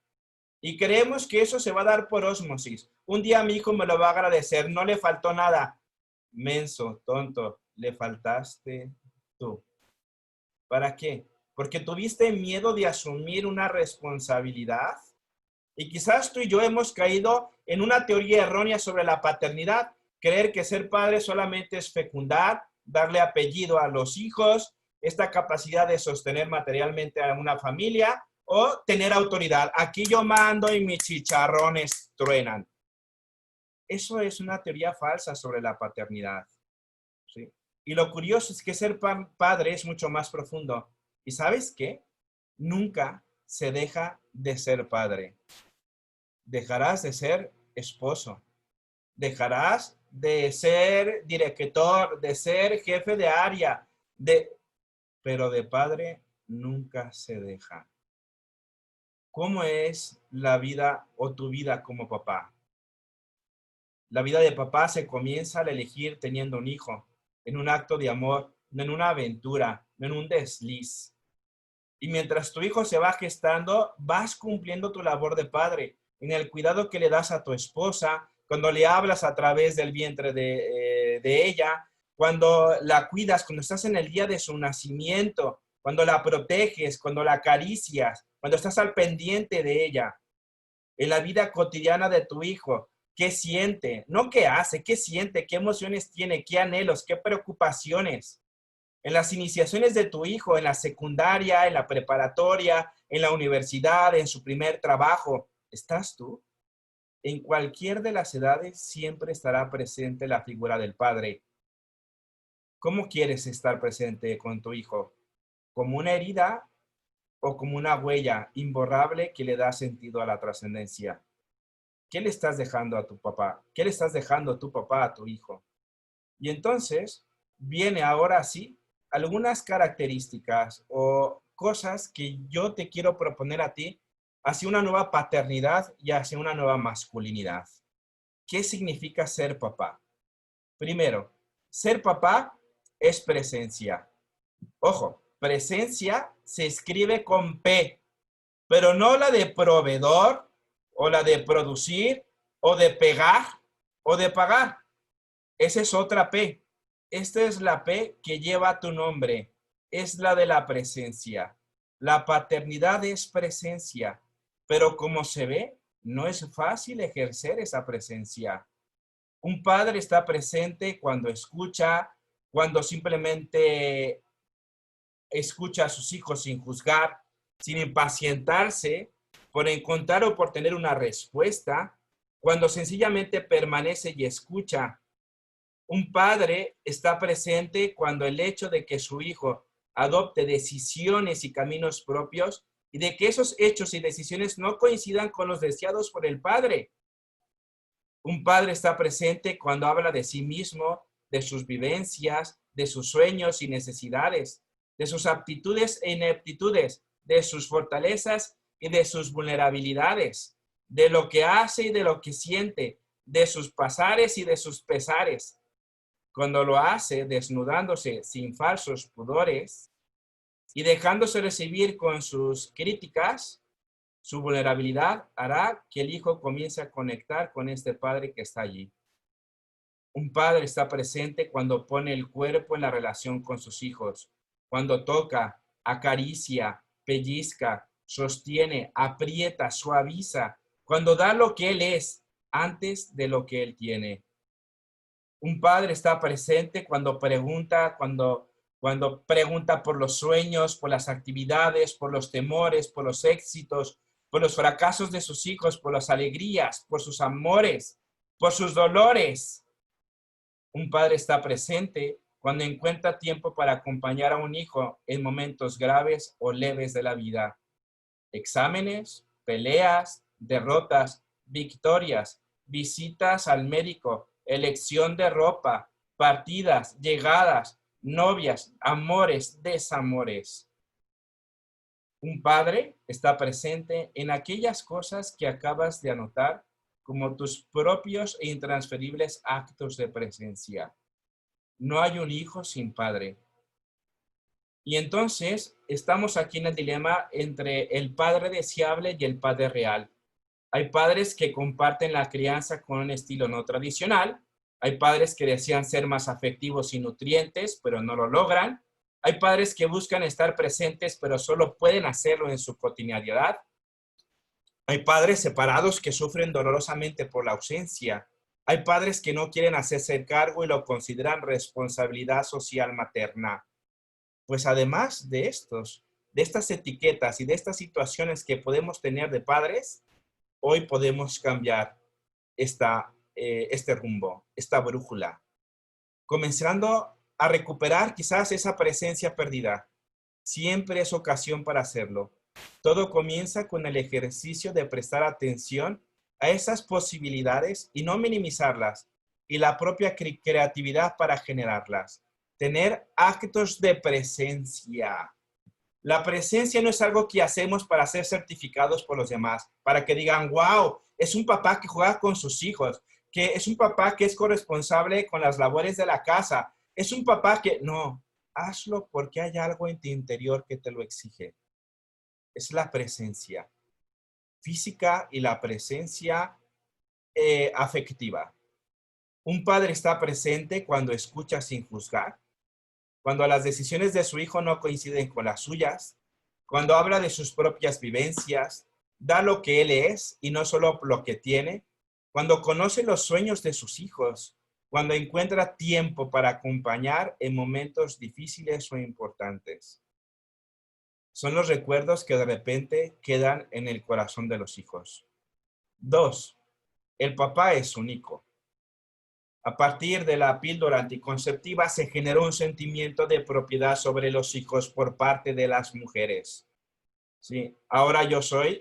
Speaker 1: Y creemos que eso se va a dar por ósmosis. Un día mi hijo me lo va a agradecer, no le faltó nada. Menso, tonto, le faltaste tú. ¿Para qué? Porque tuviste miedo de asumir una responsabilidad. Y quizás tú y yo hemos caído en una teoría errónea sobre la paternidad, creer que ser padre solamente es fecundar, darle apellido a los hijos, esta capacidad de sostener materialmente a una familia o tener autoridad. Aquí yo mando y mis chicharrones truenan. Eso es una teoría falsa sobre la paternidad, ¿sí? Y lo curioso es que ser padre es mucho más profundo. ¿Y sabes qué? Nunca se deja de ser padre. Dejarás de ser esposo. Dejarás de ser director, de ser jefe de área, pero de padre nunca se deja. ¿Cómo es la vida o tu vida como papá? La vida de papá se comienza al elegir teniendo un hijo, en un acto de amor, no en una aventura, no en un desliz. Y mientras tu hijo se va gestando, vas cumpliendo tu labor de padre, en el cuidado que le das a tu esposa, cuando le hablas a través del vientre de ella, cuando la cuidas, cuando estás en el día de su nacimiento, cuando la proteges, cuando la acaricias, cuando estás al pendiente de ella, en la vida cotidiana de tu hijo. ¿Qué siente? No qué hace, qué siente, qué emociones tiene, qué anhelos, qué preocupaciones. En las iniciaciones de tu hijo, en la secundaria, en la preparatoria, en la universidad, en su primer trabajo, ¿estás tú? En cualquier de las edades siempre estará presente la figura del padre. ¿Cómo quieres estar presente con tu hijo? ¿Como una herida o como una huella imborrable que le da sentido a la trascendencia? ¿Qué le estás dejando a tu papá? ¿Qué le estás dejando a tu papá a tu hijo? Y entonces viene ahora sí algunas características o cosas que yo te quiero proponer a ti hacia una nueva paternidad y hacia una nueva masculinidad. ¿Qué significa ser papá? Primero, ser papá es presencia. Ojo, presencia se escribe con P, pero no la de proveedor, o la de producir, o de pegar, o de pagar. Esa es otra P. Esta es la P que lleva tu nombre. Es la de la presencia. La paternidad es presencia, pero como se ve, no es fácil ejercer esa presencia. Un padre está presente cuando escucha, cuando simplemente escucha a sus hijos sin juzgar, sin impacientarse por encontrar o por tener una respuesta, cuando sencillamente permanece y escucha. Un padre está presente cuando el hecho de que su hijo adopte decisiones y caminos propios y de que esos hechos y decisiones no coincidan con los deseados por el padre. Un padre está presente cuando habla de sí mismo, de sus vivencias, de sus sueños y necesidades, de sus aptitudes e ineptitudes, de sus fortalezas y de sus vulnerabilidades, de lo que hace y de lo que siente, de sus pasares y de sus pesares. Cuando lo hace desnudándose sin falsos pudores y dejándose recibir con sus críticas, su vulnerabilidad hará que el hijo comience a conectar con este padre que está allí. Un padre está presente cuando pone el cuerpo en la relación con sus hijos, cuando toca, acaricia, pellizca, sostiene, aprieta, suaviza, cuando da lo que él es antes de lo que él tiene. Un padre está presente cuando pregunta, cuando pregunta por los sueños, por las actividades, por los temores, por los éxitos, por los fracasos de sus hijos, por las alegrías, por sus amores, por sus dolores. Un padre está presente cuando encuentra tiempo para acompañar a un hijo en momentos graves o leves de la vida. Exámenes, peleas, derrotas, victorias, visitas al médico, elección de ropa, partidas, llegadas, novias, amores, desamores. Un padre está presente en aquellas cosas que acabas de anotar como tus propios e intransferibles actos de presencia. No hay un hijo sin padre. Y entonces estamos aquí en el dilema entre el padre deseable y el padre real. Hay padres que comparten la crianza con un estilo no tradicional. Hay padres que desean ser más afectivos y nutrientes, pero no lo logran. Hay padres que buscan estar presentes, pero solo pueden hacerlo en su cotidianidad. Hay padres separados que sufren dolorosamente por la ausencia. Hay padres que no quieren hacerse cargo y lo consideran responsabilidad social materna. Pues además de estas etiquetas y de estas situaciones que podemos tener de padres, hoy podemos cambiar este rumbo, esta brújula, comenzando a recuperar quizás esa presencia perdida. Siempre es ocasión para hacerlo. Todo comienza con el ejercicio de prestar atención a esas posibilidades y no minimizarlas, y la propia creatividad para generarlas. Tener actos de presencia. La presencia no es algo que hacemos para ser certificados por los demás, para que digan, wow, es un papá que juega con sus hijos, que es un papá que es corresponsable con las labores de la casa, es un papá que... No, hazlo porque hay algo en tu interior que te lo exige. Es la presencia física y la presencia afectiva. Un padre está presente cuando escucha sin juzgar, cuando las decisiones de su hijo no coinciden con las suyas, cuando habla de sus propias vivencias, da lo que él es y no solo lo que tiene, cuando conoce los sueños de sus hijos, cuando encuentra tiempo para acompañar en momentos difíciles o importantes. Son los recuerdos que de repente quedan en el corazón de los hijos. 2. El papá es único. A partir de la píldora anticonceptiva se generó un sentimiento de propiedad sobre los hijos por parte de las mujeres. ¿Sí? Ahora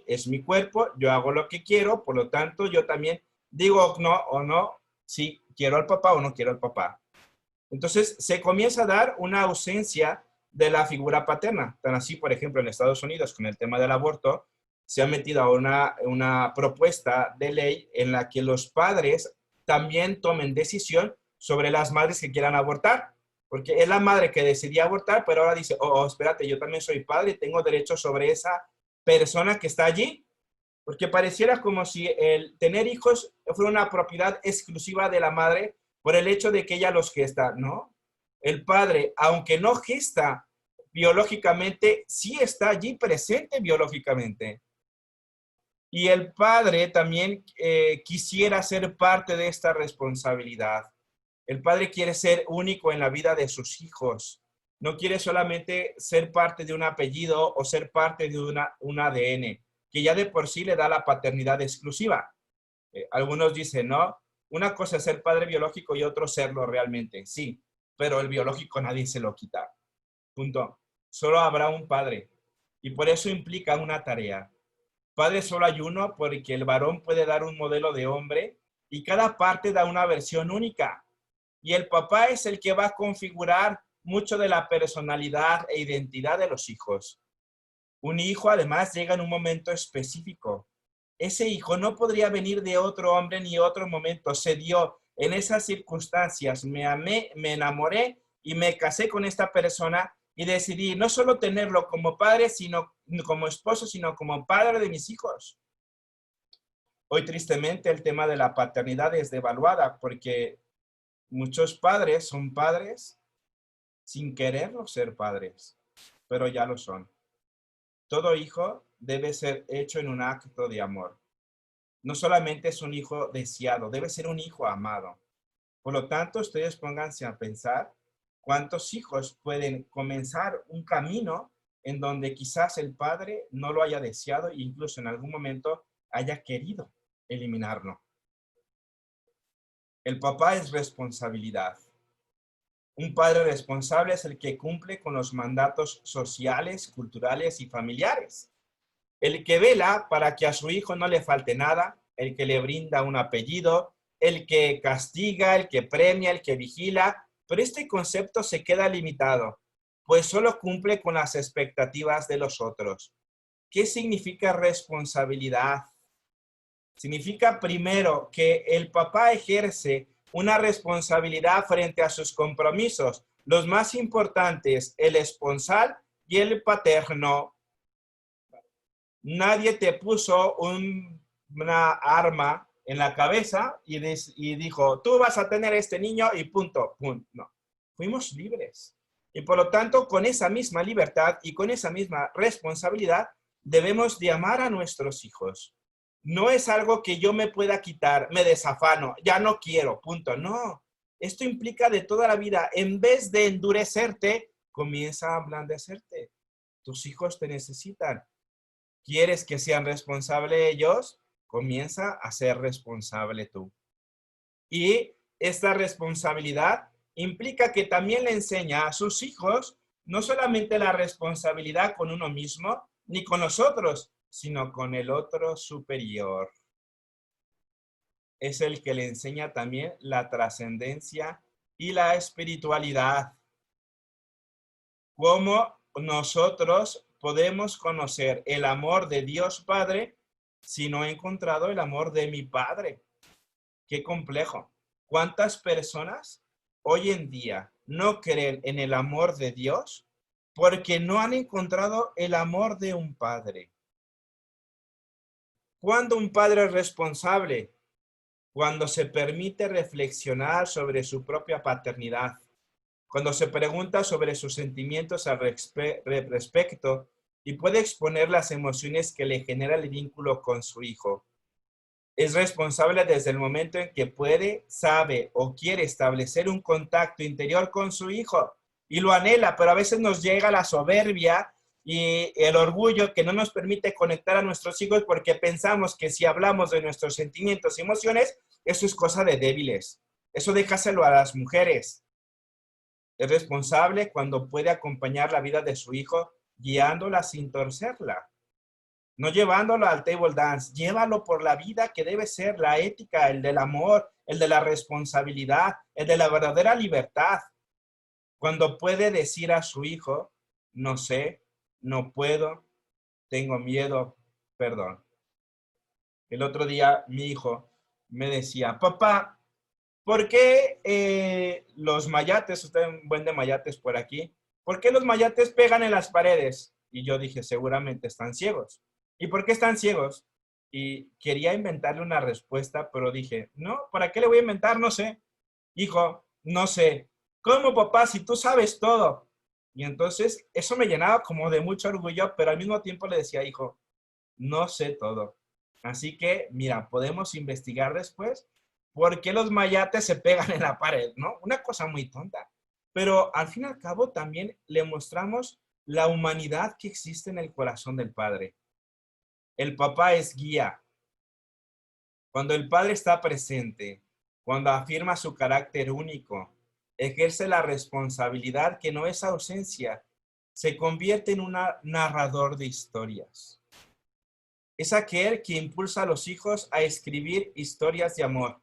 Speaker 1: es mi cuerpo, yo hago lo que quiero, por lo tanto yo también digo no o no, si quiero al papá o no quiero al papá. Entonces se comienza a dar una ausencia de la figura paterna. Tan así, por ejemplo, en Estados Unidos, con el tema del aborto, se ha metido a una propuesta de ley en la que los padres también tomen decisión sobre las madres que quieran abortar. Porque es la madre que decidía abortar, pero ahora dice, espérate, yo también soy padre y tengo derecho sobre esa persona que está allí. Porque pareciera como si el tener hijos fuera una propiedad exclusiva de la madre por el hecho de que ella los gesta. No, el padre, aunque no gesta biológicamente, sí está allí presente biológicamente. Y el padre también quisiera ser parte de esta responsabilidad. El padre quiere ser único en la vida de sus hijos. No quiere solamente ser parte de un apellido o ser parte de un ADN, que ya de por sí le da la paternidad exclusiva. Algunos dicen, no, una cosa es ser padre biológico y otro serlo realmente. Sí, pero el biológico nadie se lo quita. Punto. Solo habrá un padre. Y por eso implica una tarea. Padre solo hay uno porque el varón puede dar un modelo de hombre y cada parte da una versión única. Y el papá es el que va a configurar mucho de la personalidad e identidad de los hijos. Un hijo además llega en un momento específico. Ese hijo no podría venir de otro hombre ni otro momento. Se dio en esas circunstancias. Me amé, me enamoré y me casé con esta persona y decidí no solo tenerlo como padre, sino como esposo, sino como padre de mis hijos. Hoy, tristemente, el tema de la paternidad es devaluada porque muchos padres son padres sin quererlo ser padres, pero ya lo son. Todo hijo debe ser hecho en un acto de amor. No solamente es un hijo deseado, debe ser un hijo amado. Por lo tanto, ustedes pónganse a pensar cuántos hijos pueden comenzar un camino en donde quizás el padre no lo haya deseado e incluso en algún momento haya querido eliminarlo. El papá es responsabilidad. Un padre responsable es el que cumple con los mandatos sociales, culturales y familiares. El que vela para que a su hijo no le falte nada, el que le brinda un apellido, el que castiga, el que premia, el que vigila, pero este concepto se queda limitado, pues solo cumple con las expectativas de los otros. ¿Qué significa responsabilidad? Significa primero que el papá ejerce una responsabilidad frente a sus compromisos, los más importantes, el esponsal y el paterno. Nadie te puso una arma en la cabeza y dijo, tú vas a tener este niño y punto, punto. No, fuimos libres. Y por lo tanto, con esa misma libertad y con esa misma responsabilidad, debemos de amar a nuestros hijos. No es algo que yo me pueda quitar, me desafano, ya no quiero, punto. No, esto implica de toda la vida. En vez de endurecerte, comienza a ablandecerte. Tus hijos te necesitan. ¿Quieres que sean responsables ellos? Comienza a ser responsable tú. Y esta responsabilidad implica que también le enseña a sus hijos no solamente la responsabilidad con uno mismo, ni con los otros, sino con el otro superior. Es el que le enseña también la trascendencia y la espiritualidad. Cómo nosotros podemos conocer el amor de Dios Padre si no he encontrado el amor de mi Padre. Qué complejo. ¿Cuántas personas hoy en día no creen en el amor de Dios porque no han encontrado el amor de un Padre? ¿Cuándo un padre es responsable? Cuando se permite reflexionar sobre su propia paternidad, cuando se pregunta sobre sus sentimientos al respecto y puede exponer las emociones que le genera el vínculo con su hijo. Es responsable desde el momento en que puede, sabe o quiere establecer un contacto interior con su hijo y lo anhela, pero a veces nos llega la soberbia y el orgullo que no nos permite conectar a nuestros hijos porque pensamos que si hablamos de nuestros sentimientos y emociones, eso es cosa de débiles. Eso déjaselo a las mujeres. Es responsable cuando puede acompañar la vida de su hijo guiándola sin torcerla. No llevándolo al table dance, llévalo por la vida que debe ser la ética, el del amor, el de la responsabilidad, el de la verdadera libertad. Cuando puede decir a su hijo, no sé, no puedo, tengo miedo, perdón. El otro día mi hijo me decía, papá, ¿por qué los mayates, usted un buen de mayates por aquí, ¿por qué los mayates pegan en las paredes? Y yo dije, seguramente están ciegos. ¿Y por qué están ciegos? Y quería inventarle una respuesta, pero dije, no, ¿para qué le voy a inventar? No sé. Hijo, no sé. ¿Cómo, papá, si tú sabes todo? Y entonces eso me llenaba como de mucho orgullo, pero al mismo tiempo le decía, hijo, no sé todo. Así que, mira, podemos investigar después por qué los mayates se pegan en la pared, ¿no? Una cosa muy tonta. Pero al fin y al cabo también le mostramos la humanidad que existe en el corazón del Padre. El papá es guía. Cuando el Padre está presente, cuando afirma su carácter único, ejerce la responsabilidad que no es ausencia, se convierte en un narrador de historias. Es aquel que impulsa a los hijos a escribir historias de amor,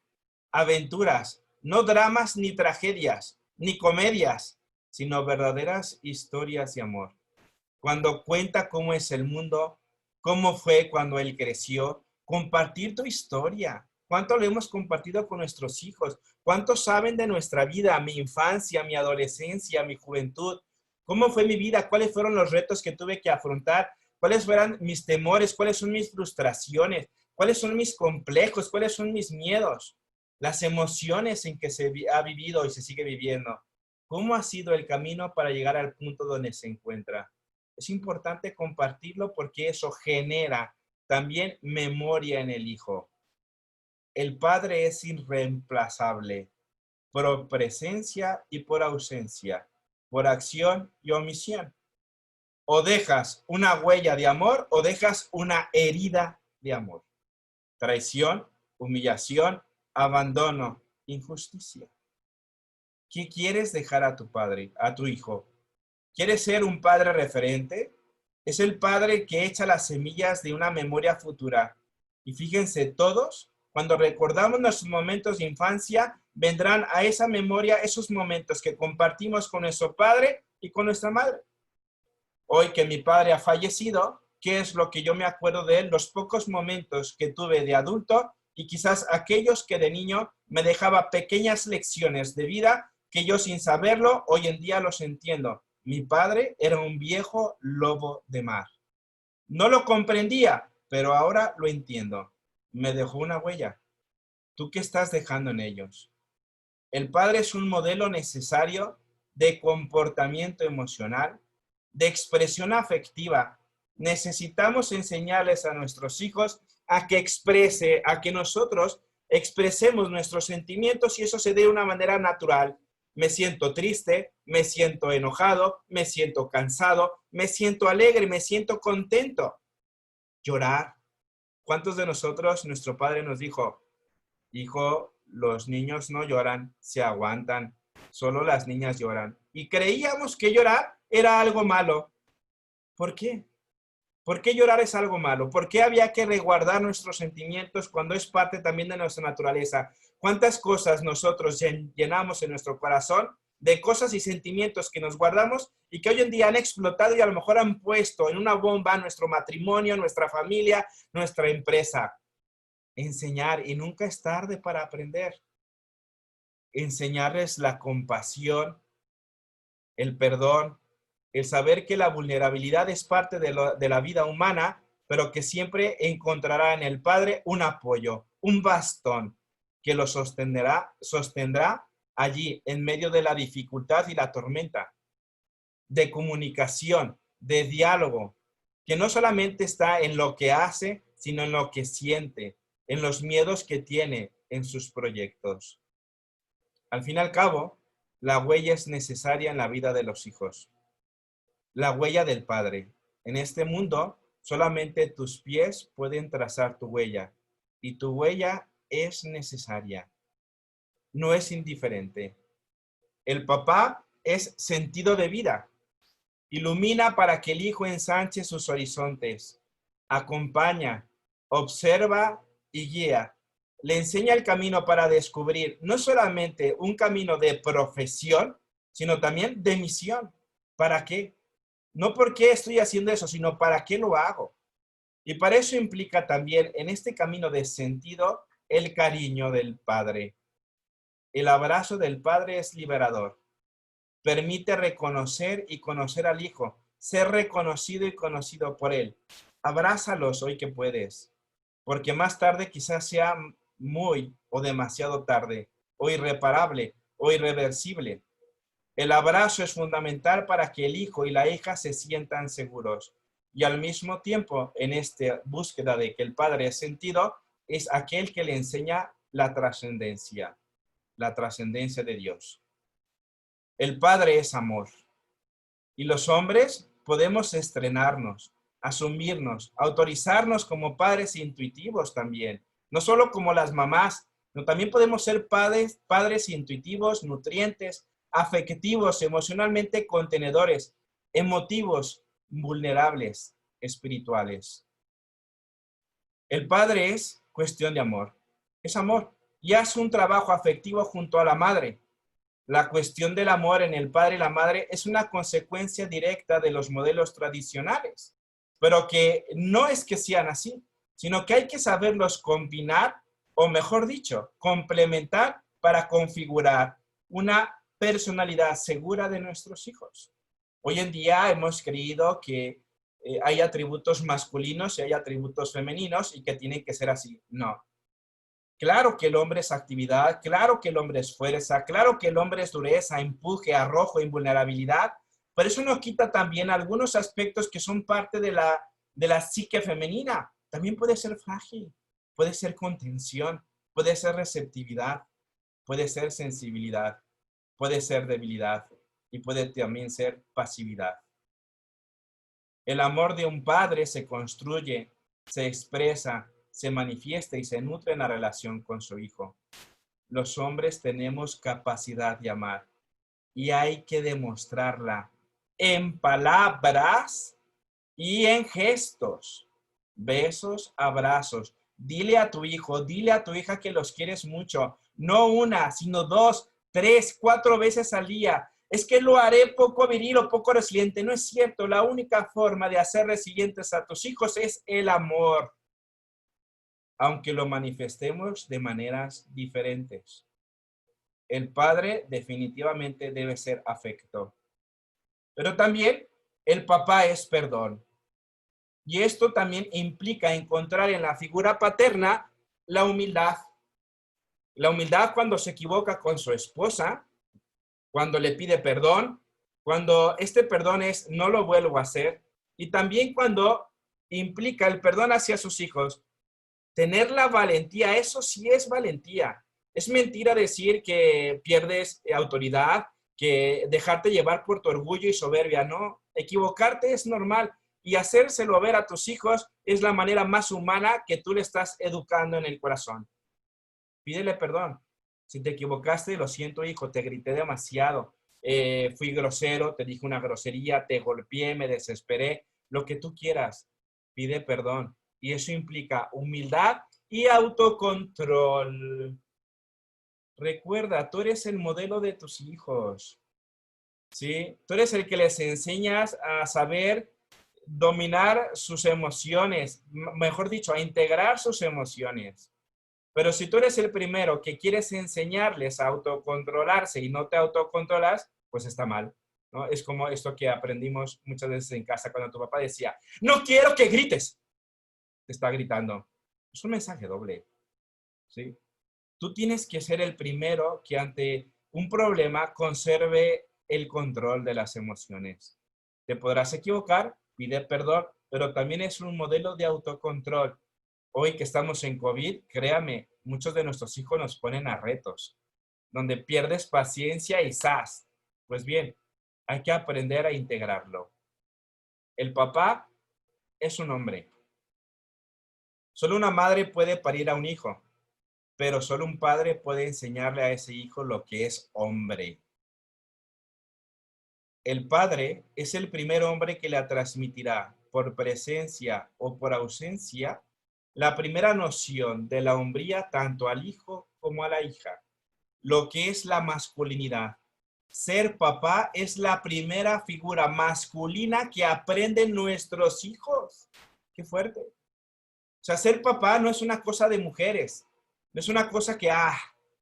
Speaker 1: aventuras, no dramas ni tragedias, ni comedias, sino verdaderas historias de amor. Cuando cuenta cómo es el mundo, cómo fue cuando él creció, compartir tu historia. ¿Cuánto lo hemos compartido con nuestros hijos? ¿Cuántos saben de nuestra vida, mi infancia, mi adolescencia, mi juventud? ¿Cómo fue mi vida? ¿Cuáles fueron los retos que tuve que afrontar? ¿Cuáles fueron mis temores? ¿Cuáles son mis frustraciones? ¿Cuáles son mis complejos? ¿Cuáles son mis miedos? Las emociones en que se ha vivido y se sigue viviendo. ¿Cómo ha sido el camino para llegar al punto donde se encuentra? Es importante compartirlo porque eso genera también memoria en el hijo. El padre es irreemplazable por presencia y por ausencia, por acción y omisión. O dejas una huella de amor o dejas una herida de amor. Traición, humillación, abandono, injusticia. ¿Qué quieres dejar a tu padre, a tu hijo? ¿Quieres ser un padre referente? Es el padre que echa las semillas de una memoria futura. Y fíjense, todos, cuando recordamos nuestros momentos de infancia, vendrán a esa memoria esos momentos que compartimos con nuestro padre y con nuestra madre. Hoy que mi padre ha fallecido, ¿qué es lo que yo me acuerdo de él? Los pocos momentos que tuve de adulto y quizás aquellos que de niño me dejaba pequeñas lecciones de vida que yo sin saberlo hoy en día los entiendo. Mi padre era un viejo lobo de mar. No lo comprendía, pero ahora lo entiendo. Me dejó una huella. ¿Tú qué estás dejando en ellos? El padre es un modelo necesario de comportamiento emocional, de expresión afectiva. Necesitamos enseñarles a nuestros hijos a que nosotros expresemos nuestros sentimientos y eso se dé de una manera natural. Me siento triste, me siento enojado, me siento cansado, me siento alegre, me siento contento. Llorar. ¿Cuántos de nosotros, nuestro padre nos dijo, hijo, los niños no lloran, se aguantan? Solo las niñas lloran. Y creíamos que llorar era algo malo. ¿Por qué? ¿Por qué llorar es algo malo? ¿Por qué había que resguardar nuestros sentimientos cuando es parte también de nuestra naturaleza? ¿Cuántas cosas nosotros llenamos en nuestro corazón de cosas y sentimientos que nos guardamos y que hoy en día han explotado y a lo mejor han puesto en una bomba nuestro matrimonio, nuestra familia, nuestra empresa? Enseñar, y nunca es tarde para aprender. Enseñarles la compasión, el perdón, el saber que la vulnerabilidad es parte de la vida humana, pero que siempre encontrará en el Padre un apoyo, un bastón que lo sostendrá allí en medio de la dificultad y la tormenta, de comunicación, de diálogo, que no solamente está en lo que hace, sino en lo que siente, en los miedos que tiene en sus proyectos. Al fin y al cabo, la huella es necesaria en la vida de los hijos. La huella del Padre. En este mundo, solamente tus pies pueden trazar tu huella, y tu huella es necesaria. No es indiferente. El papá es sentido de vida. Ilumina para que el hijo ensanche sus horizontes. Acompaña, observa y guía. Le enseña el camino para descubrir no solamente un camino de profesión, sino también de misión. ¿Para qué? No por qué estoy haciendo eso, sino para qué lo hago. Y para eso implica también en este camino de sentido el cariño del Padre. El abrazo del Padre es liberador. Permite reconocer y conocer al Hijo, ser reconocido y conocido por Él. Abrázalos hoy que puedes, porque más tarde quizás sea muy o demasiado tarde, o irreparable, o irreversible. El abrazo es fundamental para que el hijo y la hija se sientan seguros. Y al mismo tiempo, en esta búsqueda de que el Padre es sentido, es aquel que le enseña la trascendencia de Dios. El Padre es amor. Y los hombres podemos estrenarnos, asumirnos, autorizarnos como padres intuitivos también. No solo como las mamás, no, también podemos ser padres intuitivos, nutrientes, afectivos, emocionalmente contenedores, emotivos, vulnerables, espirituales. El Padre es cuestión de amor. Es amor. Y hace un trabajo afectivo junto a la madre. La cuestión del amor en el padre y la madre es una consecuencia directa de los modelos tradicionales, pero que no es que sean así, sino que hay que saberlos combinar, o mejor dicho, complementar para configurar una personalidad segura de nuestros hijos. Hoy en día hemos creído que hay atributos masculinos y hay atributos femeninos y que tienen que ser así. No. Claro que el hombre es actividad, claro que el hombre es fuerza, claro que el hombre es dureza, empuje, arrojo, invulnerabilidad, pero eso no quita también algunos aspectos que son parte de la psique femenina. También puede ser frágil, puede ser contención, puede ser receptividad, puede ser sensibilidad, puede ser debilidad y puede también ser pasividad. El amor de un padre se construye, se expresa, se manifiesta y se nutre en la relación con su hijo. Los hombres tenemos capacidad de amar y hay que demostrarla en palabras y en gestos. Besos, abrazos. Dile a tu hijo, dile a tu hija que los quieres mucho. No una, sino 2, 3, 4 veces al día. Es que lo haré poco viril o poco resiliente. No es cierto. La única forma de hacer resilientes a tus hijos es el amor, aunque lo manifestemos de maneras diferentes. El padre definitivamente debe ser afecto. Pero también el papá es perdón. Y esto también implica encontrar en la figura paterna la humildad. La humildad cuando se equivoca con su esposa, cuando le pide perdón, cuando este perdón es no lo vuelvo a hacer, y también cuando implica el perdón hacia sus hijos. Tener la valentía, eso sí es valentía. Es mentira decir que pierdes autoridad, que dejarte llevar por tu orgullo y soberbia. No, equivocarte es normal y hacérselo ver a tus hijos es la manera más humana que tú le estás educando en el corazón. Pídele perdón. Si te equivocaste, lo siento, hijo, te grité demasiado. Fui grosero, te dije una grosería, te golpeé, me desesperé. Lo que tú quieras, pide perdón. Y eso implica humildad y autocontrol. Recuerda, tú eres el modelo de tus hijos, ¿sí? Tú eres el que les enseñas a saber dominar sus emociones, mejor dicho, a integrar sus emociones. Pero si tú eres el primero que quieres enseñarles a autocontrolarse y no te autocontrolas, pues está mal, ¿no? Es como esto que aprendimos muchas veces en casa cuando tu papá decía, no quiero que grites. Te está gritando. Es un mensaje doble, ¿sí? Tú tienes que ser el primero que ante un problema conserve el control de las emociones. Te podrás equivocar, pide perdón, pero también es un modelo de autocontrol. Hoy que estamos en COVID, créame, muchos de nuestros hijos nos ponen a retos, donde pierdes paciencia y ¡zas! Pues bien, hay que aprender a integrarlo. El papá es un hombre. Solo una madre puede parir a un hijo, pero solo un padre puede enseñarle a ese hijo lo que es hombre. El padre es el primer hombre que le transmitirá, por presencia o por ausencia, la primera noción de la hombría tanto al hijo como a la hija, lo que es la masculinidad. Ser papá es la primera figura masculina que aprenden nuestros hijos. ¡Qué fuerte! O sea, ser papá no es una cosa de mujeres, no es una cosa que,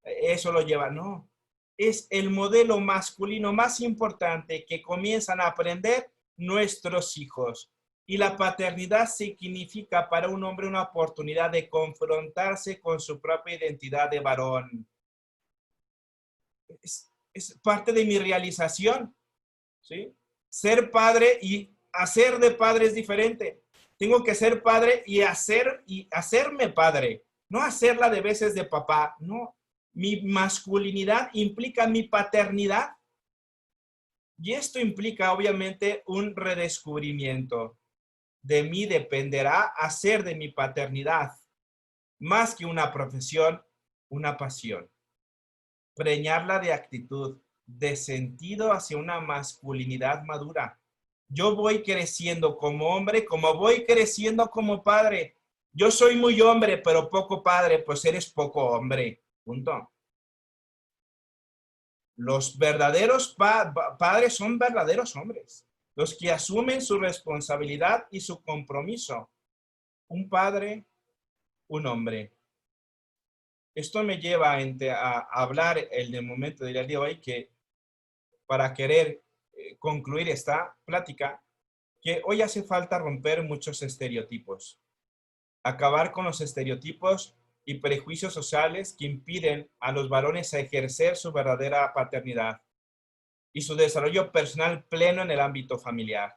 Speaker 1: eso lo lleva, no. Es el modelo masculino más importante que comienzan a aprender nuestros hijos. Y la paternidad significa para un hombre una oportunidad de confrontarse con su propia identidad de varón. Es parte de mi realización, ¿sí? Ser padre y hacer de padre es diferente. Tengo que ser padre y hacerme padre, no hacerla de veces de papá, no. Mi masculinidad implica mi paternidad. Y esto implica obviamente un redescubrimiento. De mí dependerá hacer de mi paternidad, más que una profesión, una pasión. Preñarla de actitud, de sentido hacia una masculinidad madura. Yo voy creciendo como hombre, como voy creciendo como padre. Yo soy muy hombre, pero poco padre, pues eres poco hombre. Punto. Los verdaderos padres son verdaderos hombres, los que asumen su responsabilidad y su compromiso. Un padre, un hombre. Esto me lleva a hablar el momento del día de hoy que para querer concluir esta plática, que hoy hace falta romper muchos estereotipos, acabar con los estereotipos y prejuicios sociales que impiden a los varones a ejercer su verdadera paternidad y su desarrollo personal pleno en el ámbito familiar.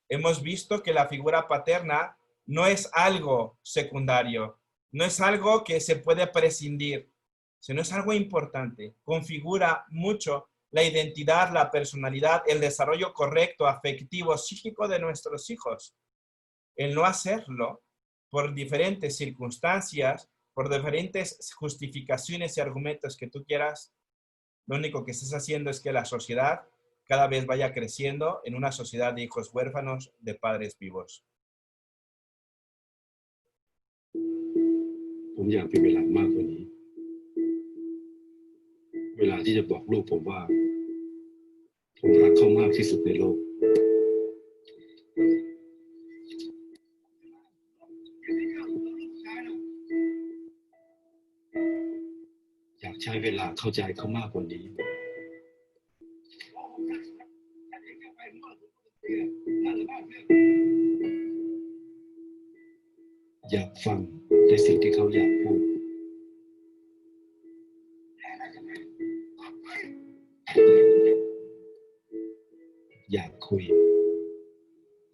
Speaker 1: Hemos visto que la figura paterna no es algo secundario, no es algo que se puede prescindir, sino es algo importante. Configura mucho la identidad, la personalidad, el desarrollo correcto, afectivo, psíquico de nuestros hijos. El no hacerlo por diferentes circunstancias, por diferentes justificaciones y argumentos que tú quieras, lo único que estás haciendo es que la sociedad cada vez vaya creciendo en una sociedad de hijos huérfanos de padres vivos.
Speaker 7: ผมอยากมีเวลามากกว่านี้ เวลาที่จะบอกลูกผมว่าผมรักเขามากที่สุดในโลก อยากใช้เวลาเข้าใจเขามากกว่านี้ อยากฟังในสิ่งที่เขาอยากพูด อยากคุย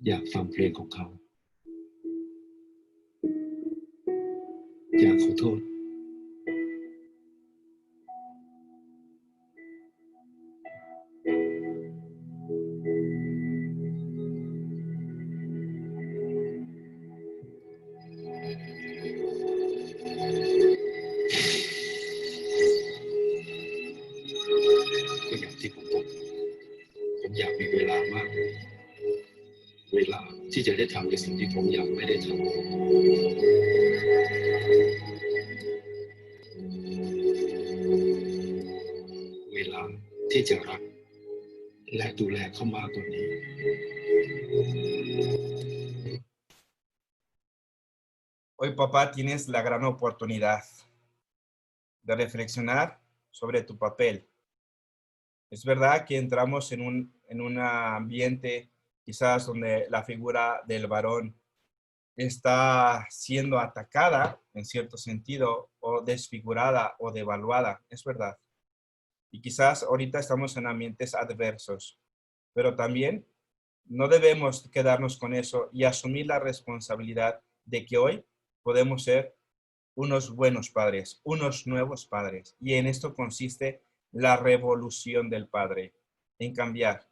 Speaker 7: อยากฟังเพลงของเขา อยากขอโทษ ก็อย่างที่ผมบอกผมอยากมีเวลามากเวลาที่จะได้ทำในสิ่งที่ผมยังไม่ได้ทำเวลาที่จะรักและดูแลเขามากกว่านี้
Speaker 1: Hoy, papá, tienes la gran oportunidad de reflexionar sobre tu papel. Es verdad que entramos en un ambiente quizás donde la figura del varón está siendo atacada en cierto sentido o desfigurada o devaluada, es verdad. Y quizás ahorita estamos en ambientes adversos, pero también no debemos quedarnos con eso y asumir la responsabilidad de que hoy podemos ser unos buenos padres, unos nuevos padres. Y en esto consiste la revolución del padre, en cambiar,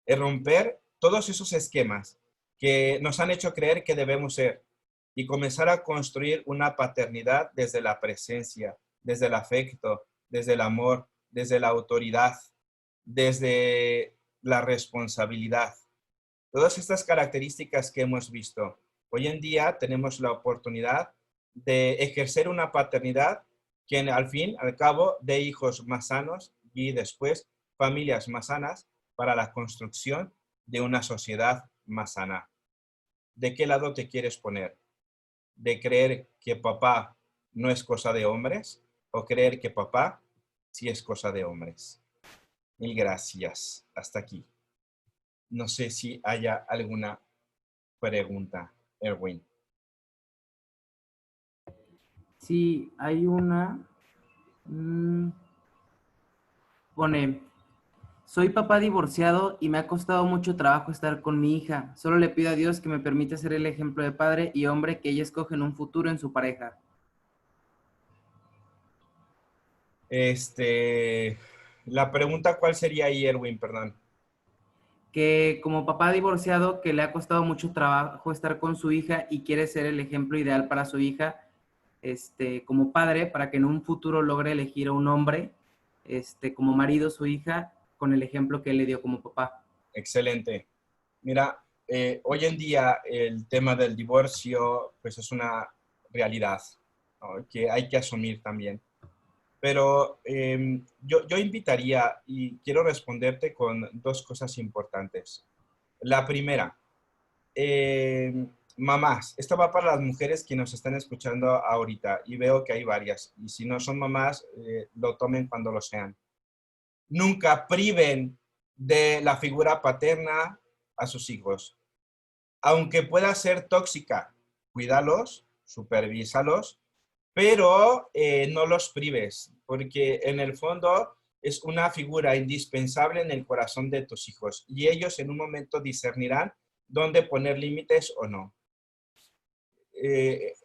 Speaker 1: en romper todos esos esquemas que nos han hecho creer que debemos ser y comenzar a construir una paternidad desde la presencia, desde el afecto, desde el amor, desde la autoridad, desde la responsabilidad. Todas estas características que hemos visto, hoy en día tenemos la oportunidad de ejercer una paternidad que al fin, al cabo, dé hijos más sanos y después familias más sanas para la construcción de una sociedad más sana. ¿De qué lado te quieres poner? ¿De creer que papá no es cosa de hombres o creer que papá sí es cosa de hombres? Mil gracias. Hasta aquí. No sé si haya alguna pregunta, Erwin.
Speaker 8: Sí, hay una. Pone, soy papá divorciado y me ha costado mucho trabajo estar con mi hija. Solo le pido a Dios que me permita ser el ejemplo de padre y hombre que ella escoge en un futuro en su pareja.
Speaker 1: La pregunta, ¿cuál sería ahí, Erwin? Perdón.
Speaker 8: Que como papá divorciado que le ha costado mucho trabajo estar con su hija y quiere ser el ejemplo ideal para su hija, como padre, para que en un futuro logre elegir a un hombre, como marido su hija, con el ejemplo que él le dio como papá.
Speaker 1: Excelente. Mira, hoy en día el tema del divorcio, pues es una realidad, ¿no?, que hay que asumir también. Pero yo invitaría y quiero responderte con dos cosas importantes. La primera, mamás, esto va para las mujeres que nos están escuchando ahorita y veo que hay varias. Y si no son mamás, lo tomen cuando lo sean. Nunca priven de la figura paterna a sus hijos. Aunque pueda ser tóxica, cuídalos, supervísalos, pero no los prives, porque en el fondo es una figura indispensable en el corazón de tus hijos y ellos en un momento discernirán dónde poner límites o no.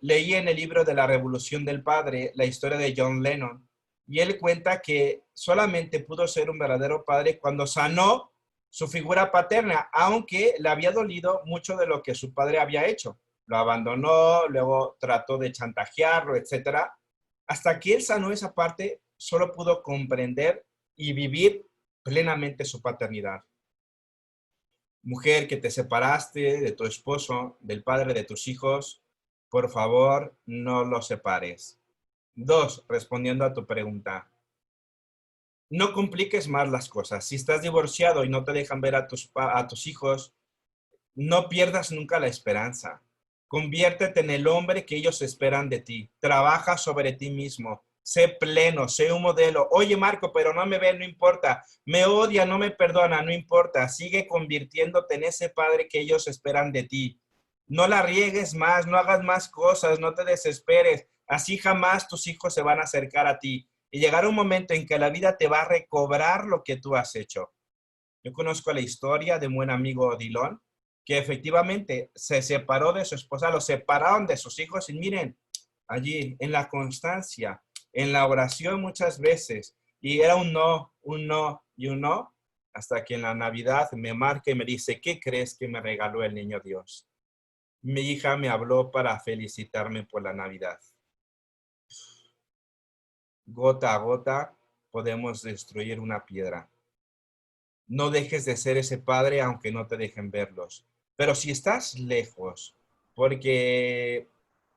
Speaker 1: Leí en el libro de La Revolución del Padre la historia de John Lennon y él cuenta que solamente pudo ser un verdadero padre cuando sanó su figura paterna, aunque le había dolido mucho de lo que su padre había hecho. Lo abandonó, luego trató de chantajearlo, etcétera. Hasta que él sanó esa parte, solo pudo comprender y vivir plenamente su paternidad. Mujer que te separaste de tu esposo, del padre de tus hijos, por favor, no los separes. 2, respondiendo a tu pregunta. No compliques más las cosas. Si estás divorciado y no te dejan ver a tus hijos, no pierdas nunca la esperanza. Conviértete en el hombre que ellos esperan de ti. Trabaja sobre ti mismo. Sé pleno, sé un modelo. Oye, Marco, pero no me ve, no importa. Me odia, no me perdona, no importa. Sigue convirtiéndote en ese padre que ellos esperan de ti. No la riegues más, no hagas más cosas, no te desesperes. Así jamás tus hijos se van a acercar a ti. Y llegará un momento en que la vida te va a recobrar lo que tú has hecho. Yo conozco la historia de un buen amigo Dillon, que efectivamente se separó de su esposa, lo separaron de sus hijos y miren, allí en la constancia, en la oración muchas veces, y era un no y un no, hasta que en la Navidad me marca y me dice, ¿qué crees que me regaló el niño Dios? Mi hija me habló para felicitarme por la Navidad. Gota a gota podemos destruir una piedra. no dejes de ser ese padre aunque no te dejen verlos. Pero si estás lejos, porque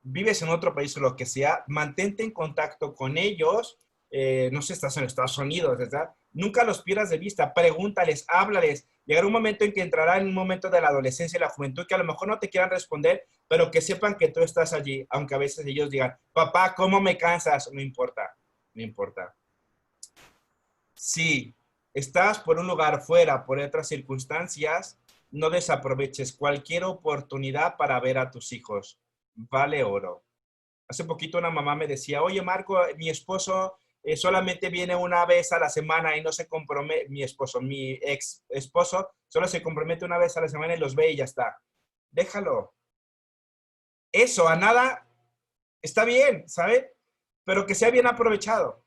Speaker 1: vives en otro país o lo que sea, mantente en contacto con ellos. No sé, estás en Estados Unidos, ¿verdad? Nunca los pierdas de vista, pregúntales, háblales. Llegará un momento en que entrará en un momento de la adolescencia y la juventud que a lo mejor no te quieran responder, pero que sepan que tú estás allí, aunque a veces ellos digan, papá, ¿cómo me cansas? No importa, no importa. Si estás por un lugar fuera, por otras circunstancias, no desaproveches cualquier oportunidad para ver a tus hijos. Vale oro. Hace poquito una mamá me decía, oye Marco, mi esposo solamente viene una vez a la semana y no se compromete, mi ex esposo, solo se compromete una vez a la semana y los ve y ya está. Déjalo. Eso, a nada, está bien, ¿sabes? Pero que sea bien aprovechado.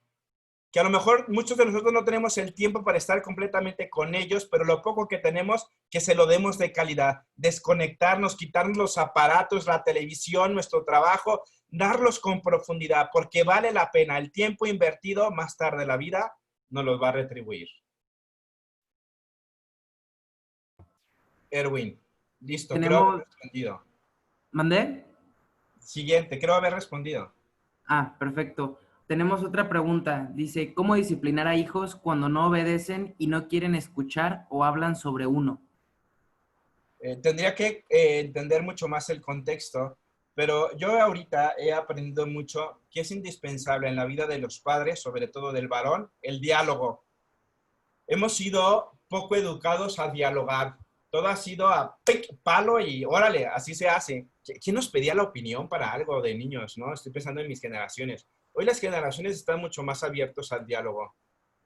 Speaker 1: Que a lo mejor muchos de nosotros no tenemos el tiempo para estar completamente con ellos, pero lo poco que tenemos, que se lo demos de calidad. Desconectarnos, quitarnos los aparatos, la televisión, nuestro trabajo, darlos con profundidad, porque vale la pena. El tiempo invertido más tarde la vida nos los va a retribuir. Erwin, listo, creo haber respondido.
Speaker 8: ¿Mandé?
Speaker 1: Siguiente, creo haber respondido.
Speaker 8: Ah, perfecto. Tenemos otra pregunta. Dice, ¿cómo disciplinar a hijos cuando no obedecen y no quieren escuchar o hablan sobre uno?
Speaker 1: Tendría que entender mucho más el contexto, pero yo ahorita he aprendido mucho que es indispensable en la vida de los padres, sobre todo del varón, el diálogo. Hemos sido poco educados a dialogar. Todo ha sido a palo y órale, así se hace. ¿Quién nos pedía la opinión para algo de niños, no? Estoy pensando en mis generaciones. Hoy las generaciones están mucho más abiertos al diálogo.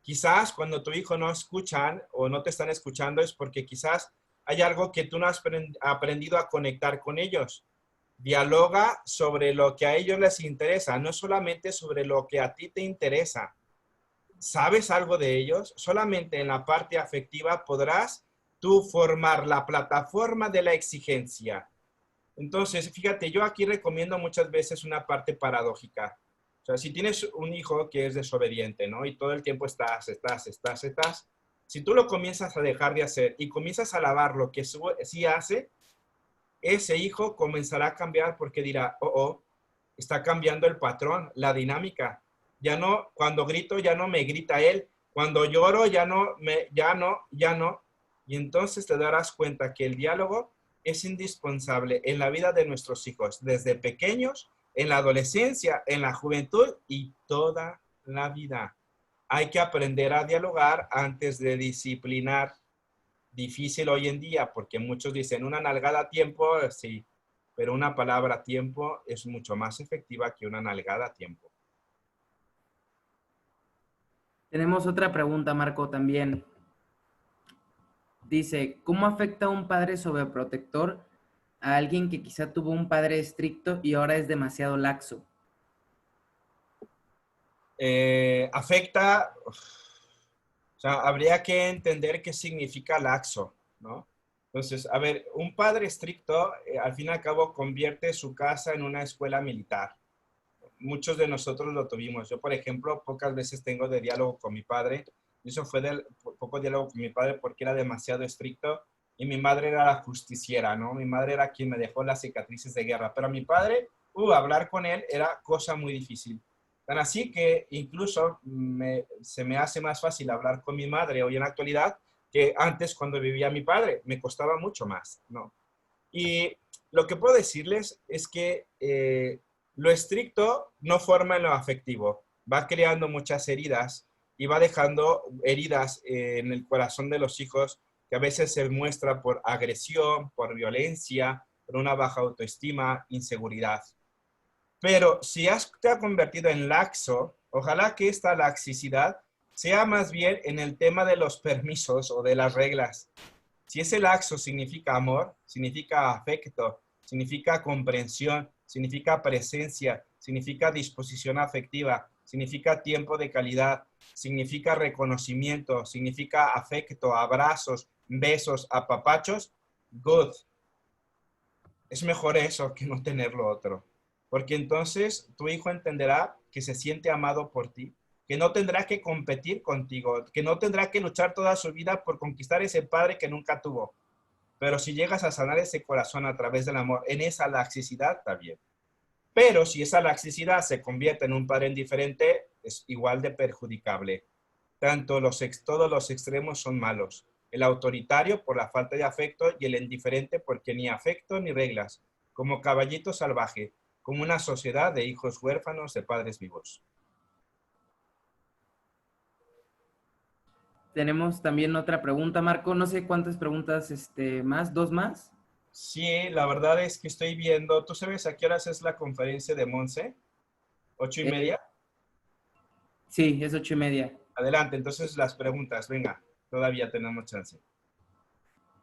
Speaker 1: Quizás cuando tu hijo no escuchan o no te están escuchando es porque quizás hay algo que tú no has aprendido a conectar con ellos. Dialoga sobre lo que a ellos les interesa, no solamente sobre lo que a ti te interesa. ¿Sabes algo de ellos? Solamente en la parte afectiva podrás tú formar la plataforma de la exigencia. Entonces, fíjate, yo aquí recomiendo muchas veces una parte paradójica. O sea, si tienes un hijo que es desobediente, ¿no? Y todo el tiempo estás. Si tú lo comienzas a dejar de hacer y comienzas a alabar lo que sí hace, ese hijo comenzará a cambiar porque dirá, está cambiando el patrón, la dinámica. Ya no, cuando grito, ya no me grita él. Cuando lloro, ya no. Y entonces te darás cuenta que el diálogo es indispensable en la vida de nuestros hijos, desde pequeños, en la adolescencia, en la juventud y toda la vida. Hay que aprender a dialogar antes de disciplinar. Difícil hoy en día porque muchos dicen una nalgada a tiempo, sí, pero una palabra a tiempo es mucho más efectiva que una nalgada a tiempo.
Speaker 8: Tenemos otra pregunta, Marco, también. Dice, ¿cómo afecta un padre sobreprotector a alguien que quizá tuvo un padre estricto y ahora es demasiado laxo?
Speaker 1: Afecta, o sea, habría que entender qué significa laxo, ¿no? Entonces, a ver, un padre estricto, al fin y al cabo, convierte su casa en una escuela militar. Muchos de nosotros lo tuvimos. Yo, por ejemplo, pocas veces tengo de diálogo con mi padre. Eso fue del poco diálogo con mi padre porque era demasiado estricto y mi madre era la justiciera, ¿no? Mi madre era quien me dejó las cicatrices de guerra, pero mi padre, hablar con él era cosa muy difícil. Tan así que incluso se me hace más fácil hablar con mi madre hoy en la actualidad que antes cuando vivía mi padre. Me costaba mucho más, ¿no? Y lo que puedo decirles es que lo estricto no forma en lo afectivo. Va creando muchas heridas y va dejando heridas en el corazón de los hijos que a veces se muestra por agresión, por violencia, por una baja autoestima, inseguridad. Pero si te ha convertido en laxo, ojalá que esta laxicidad sea más bien en el tema de los permisos o de las reglas. Si ese laxo significa amor, significa afecto, significa comprensión, significa presencia, significa disposición afectiva, significa tiempo de calidad, significa reconocimiento, significa afecto, abrazos, besos, apapachos, good. Es mejor eso que no tener lo otro. Porque entonces tu hijo entenderá que se siente amado por ti, que no tendrá que competir contigo, que no tendrá que luchar toda su vida por conquistar ese padre que nunca tuvo. Pero si llegas a sanar ese corazón a través del amor, en esa laxicidad, está bien. Pero si esa laxicidad se convierte en un padre indiferente, es igual de perjudicable. Todos los extremos son malos. El autoritario por la falta de afecto y el indiferente porque ni afecto ni reglas, como caballito salvaje, como una sociedad de hijos huérfanos de padres vivos.
Speaker 8: Tenemos también otra pregunta, Marco. No sé cuántas preguntas más, ¿dos más?
Speaker 1: Sí, la verdad es que estoy viendo. ¿Tú sabes a qué horas es la conferencia de Monse? ¿8:30?
Speaker 8: Sí, es 8:30.
Speaker 1: Adelante, entonces las preguntas, venga, todavía tenemos chance.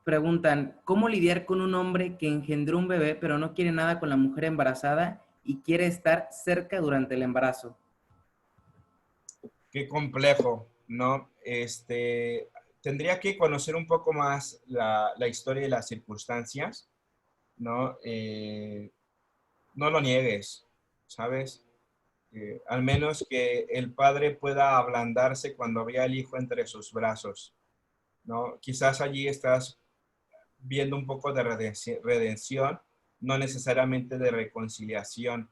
Speaker 8: Preguntan, ¿cómo lidiar con un hombre que engendró un bebé pero no quiere nada con la mujer embarazada y quiere estar cerca durante el embarazo?
Speaker 1: Qué complejo, ¿no? Tendría que conocer un poco más la historia y las circunstancias, ¿no? No lo niegues, ¿sabes? Al menos que el padre pueda ablandarse cuando vea al hijo entre sus brazos, ¿no? Quizás allí estás viendo un poco de redención, no necesariamente de reconciliación,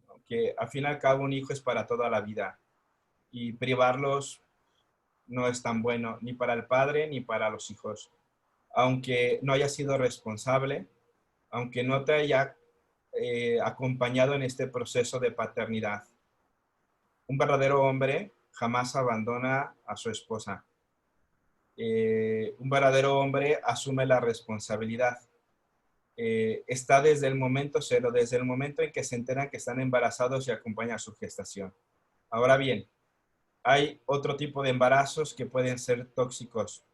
Speaker 1: ¿no? Que al fin y al cabo un hijo es para toda la vida y privarlos no es tan bueno ni para el padre ni para los hijos. Aunque no haya sido responsable, aunque no te haya acompañado en este proceso de paternidad. Un verdadero hombre jamás abandona a su esposa. Un verdadero hombre asume la responsabilidad. Está desde el momento cero, desde el momento en que se enteran que están embarazados y acompaña a su gestación. Ahora bien, hay otro tipo de embarazos que pueden ser tóxicos,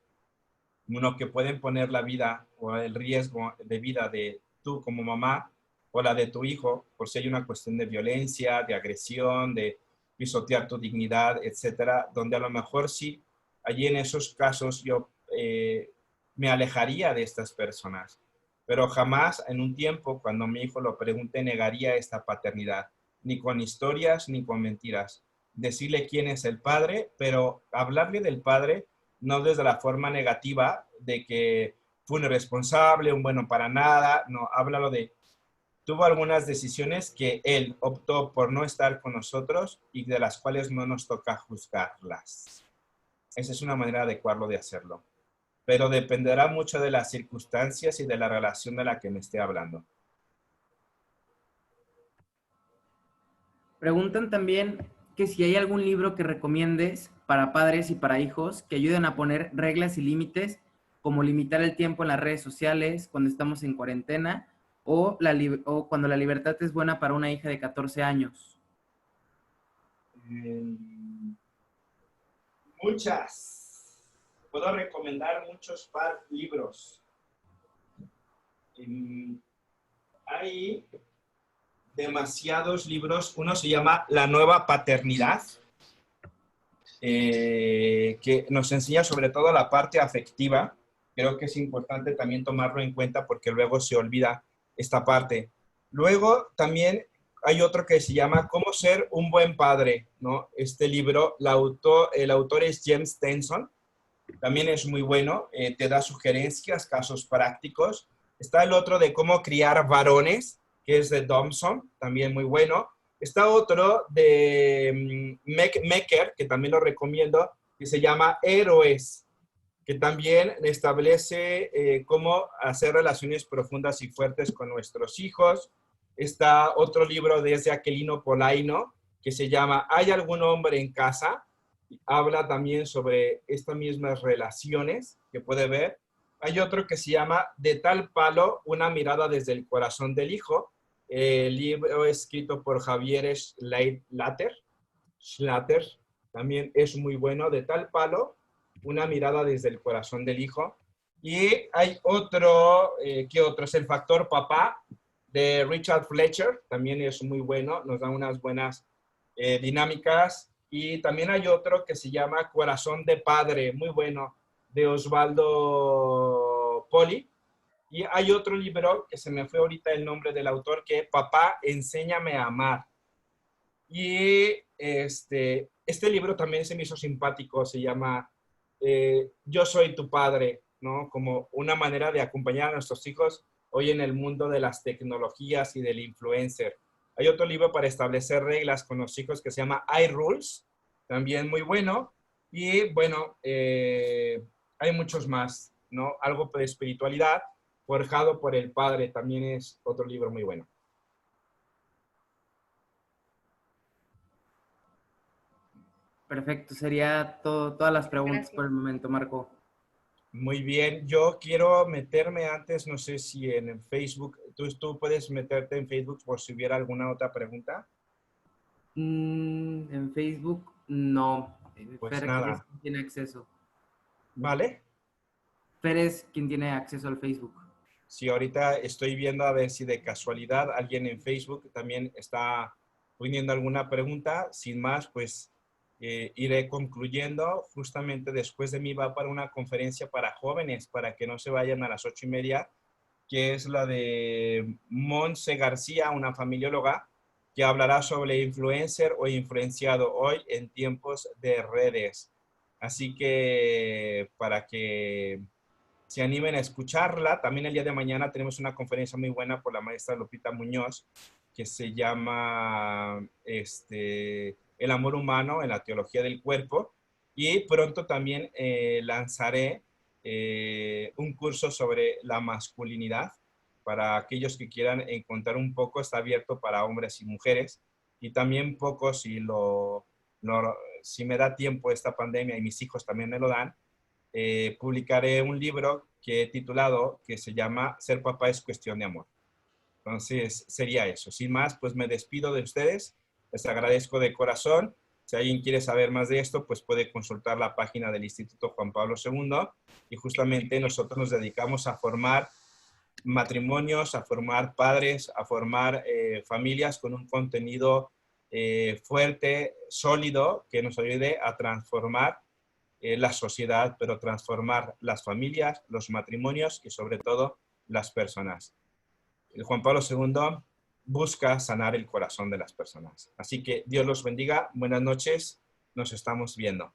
Speaker 1: uno que pueden poner la vida o el riesgo de vida de tú como mamá o la de tu hijo, por si hay una cuestión de violencia, de agresión, de pisotear tu dignidad, etcétera, donde a lo mejor sí, allí en esos casos yo me alejaría de estas personas, pero jamás en un tiempo, cuando mi hijo lo pregunte, negaría esta paternidad, ni con historias ni con mentiras. Decirle quién es el padre, pero hablarle del padre no desde la forma negativa de que fue un irresponsable, un bueno para nada, no, háblalo de tuvo algunas decisiones que él optó por no estar con nosotros y de las cuales no nos toca juzgarlas. Esa es una manera adecuada de hacerlo. Pero dependerá mucho de las circunstancias y de la relación de la que me esté hablando.
Speaker 8: Preguntan también que si hay algún libro que recomiendes para padres y para hijos que ayuden a poner reglas y límites, como limitar el tiempo en las redes sociales cuando estamos en cuarentena, o cuando la libertad es buena para una hija de 14 años.
Speaker 1: Muchas. Puedo recomendar muchos libros. Hay demasiados libros. Uno se llama La Nueva Paternidad, que nos enseña sobre todo la parte afectiva. Creo que es importante también tomarlo en cuenta porque luego se olvida esta parte. Luego también hay otro que se llama Cómo ser un buen padre, ¿no? Este libro, el autor es James Tenson, también es muy bueno, te da sugerencias, casos prácticos. Está el otro de Cómo criar varones, que es de Thompson, también muy bueno. Está otro de Mecker, que también lo recomiendo, que se llama Héroes, que también establece cómo hacer relaciones profundas y fuertes con nuestros hijos. Está otro libro de Aquilino Polaino, que se llama ¿Hay algún hombre en casa? Habla también sobre estas mismas relaciones que puede ver. Hay otro que se llama De tal palo, una mirada desde el corazón del hijo. El libro escrito por Javier Schlatter, también es muy bueno. De tal palo, una mirada desde el corazón del hijo. Y hay otro, ¿qué otro? Es El factor papá, de Richard Fletcher, también es muy bueno, nos da unas buenas dinámicas. Y también hay otro que se llama Corazón de Padre, muy bueno, de Osvaldo Poli. Y hay otro libro que se me fue ahorita el nombre del autor, que Papá, enséñame a amar. Y este libro también se me hizo simpático, se llama Yo soy tu padre, ¿no? Como una manera de acompañar a nuestros hijos hoy en el mundo de las tecnologías y del influencer. Hay otro libro para establecer reglas con los hijos que se llama iRules, también muy bueno. Y bueno, hay muchos más, ¿no? Algo de espiritualidad, Forjado por el Padre, también es otro libro muy bueno.
Speaker 8: Perfecto, sería todas las preguntas por el momento, Marco.
Speaker 1: Muy bien, yo quiero meterme antes, no sé si en Facebook, tú puedes meterte en Facebook por si hubiera alguna otra pregunta.
Speaker 8: En Facebook, no.
Speaker 1: Pues
Speaker 8: Fer es
Speaker 1: nada,
Speaker 8: quien tiene acceso.
Speaker 1: ¿vale?
Speaker 8: Fer es quien tiene acceso al Facebook.
Speaker 1: Sí, ahorita estoy viendo a ver si de casualidad alguien en Facebook también está poniendo alguna pregunta. Sin más, pues iré concluyendo. Justamente después de mí va para una conferencia para jóvenes, para que no se vayan a las 8:30, que es la de Monse García, una familióloga, que hablará sobre influencer o influenciado hoy en tiempos de redes. Así que para que se animen a escucharla. También el día de mañana tenemos una conferencia muy buena por la maestra Lupita Muñoz, que se llama El amor humano en la teología del cuerpo. Y pronto también lanzaré un curso sobre la masculinidad para aquellos que quieran encontrar un poco. Está abierto para hombres y mujeres. Y también poco, si me da tiempo esta pandemia y mis hijos también me lo dan, publicaré un libro que he titulado, que se llama Ser papá es cuestión de amor. Entonces, sería eso. Sin más, pues me despido de ustedes. Les agradezco de corazón. Si alguien quiere saber más de esto, pues puede consultar la página del Instituto Juan Pablo II. Y justamente nosotros nos dedicamos a formar matrimonios, a formar padres, a formar familias con un contenido fuerte, sólido, que nos ayude a transformar la sociedad, pero transformar las familias, los matrimonios y sobre todo las personas. El Juan Pablo II busca sanar el corazón de las personas. Así que Dios los bendiga. Buenas noches. Nos estamos viendo.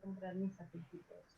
Speaker 9: Comprar mis zapatitos.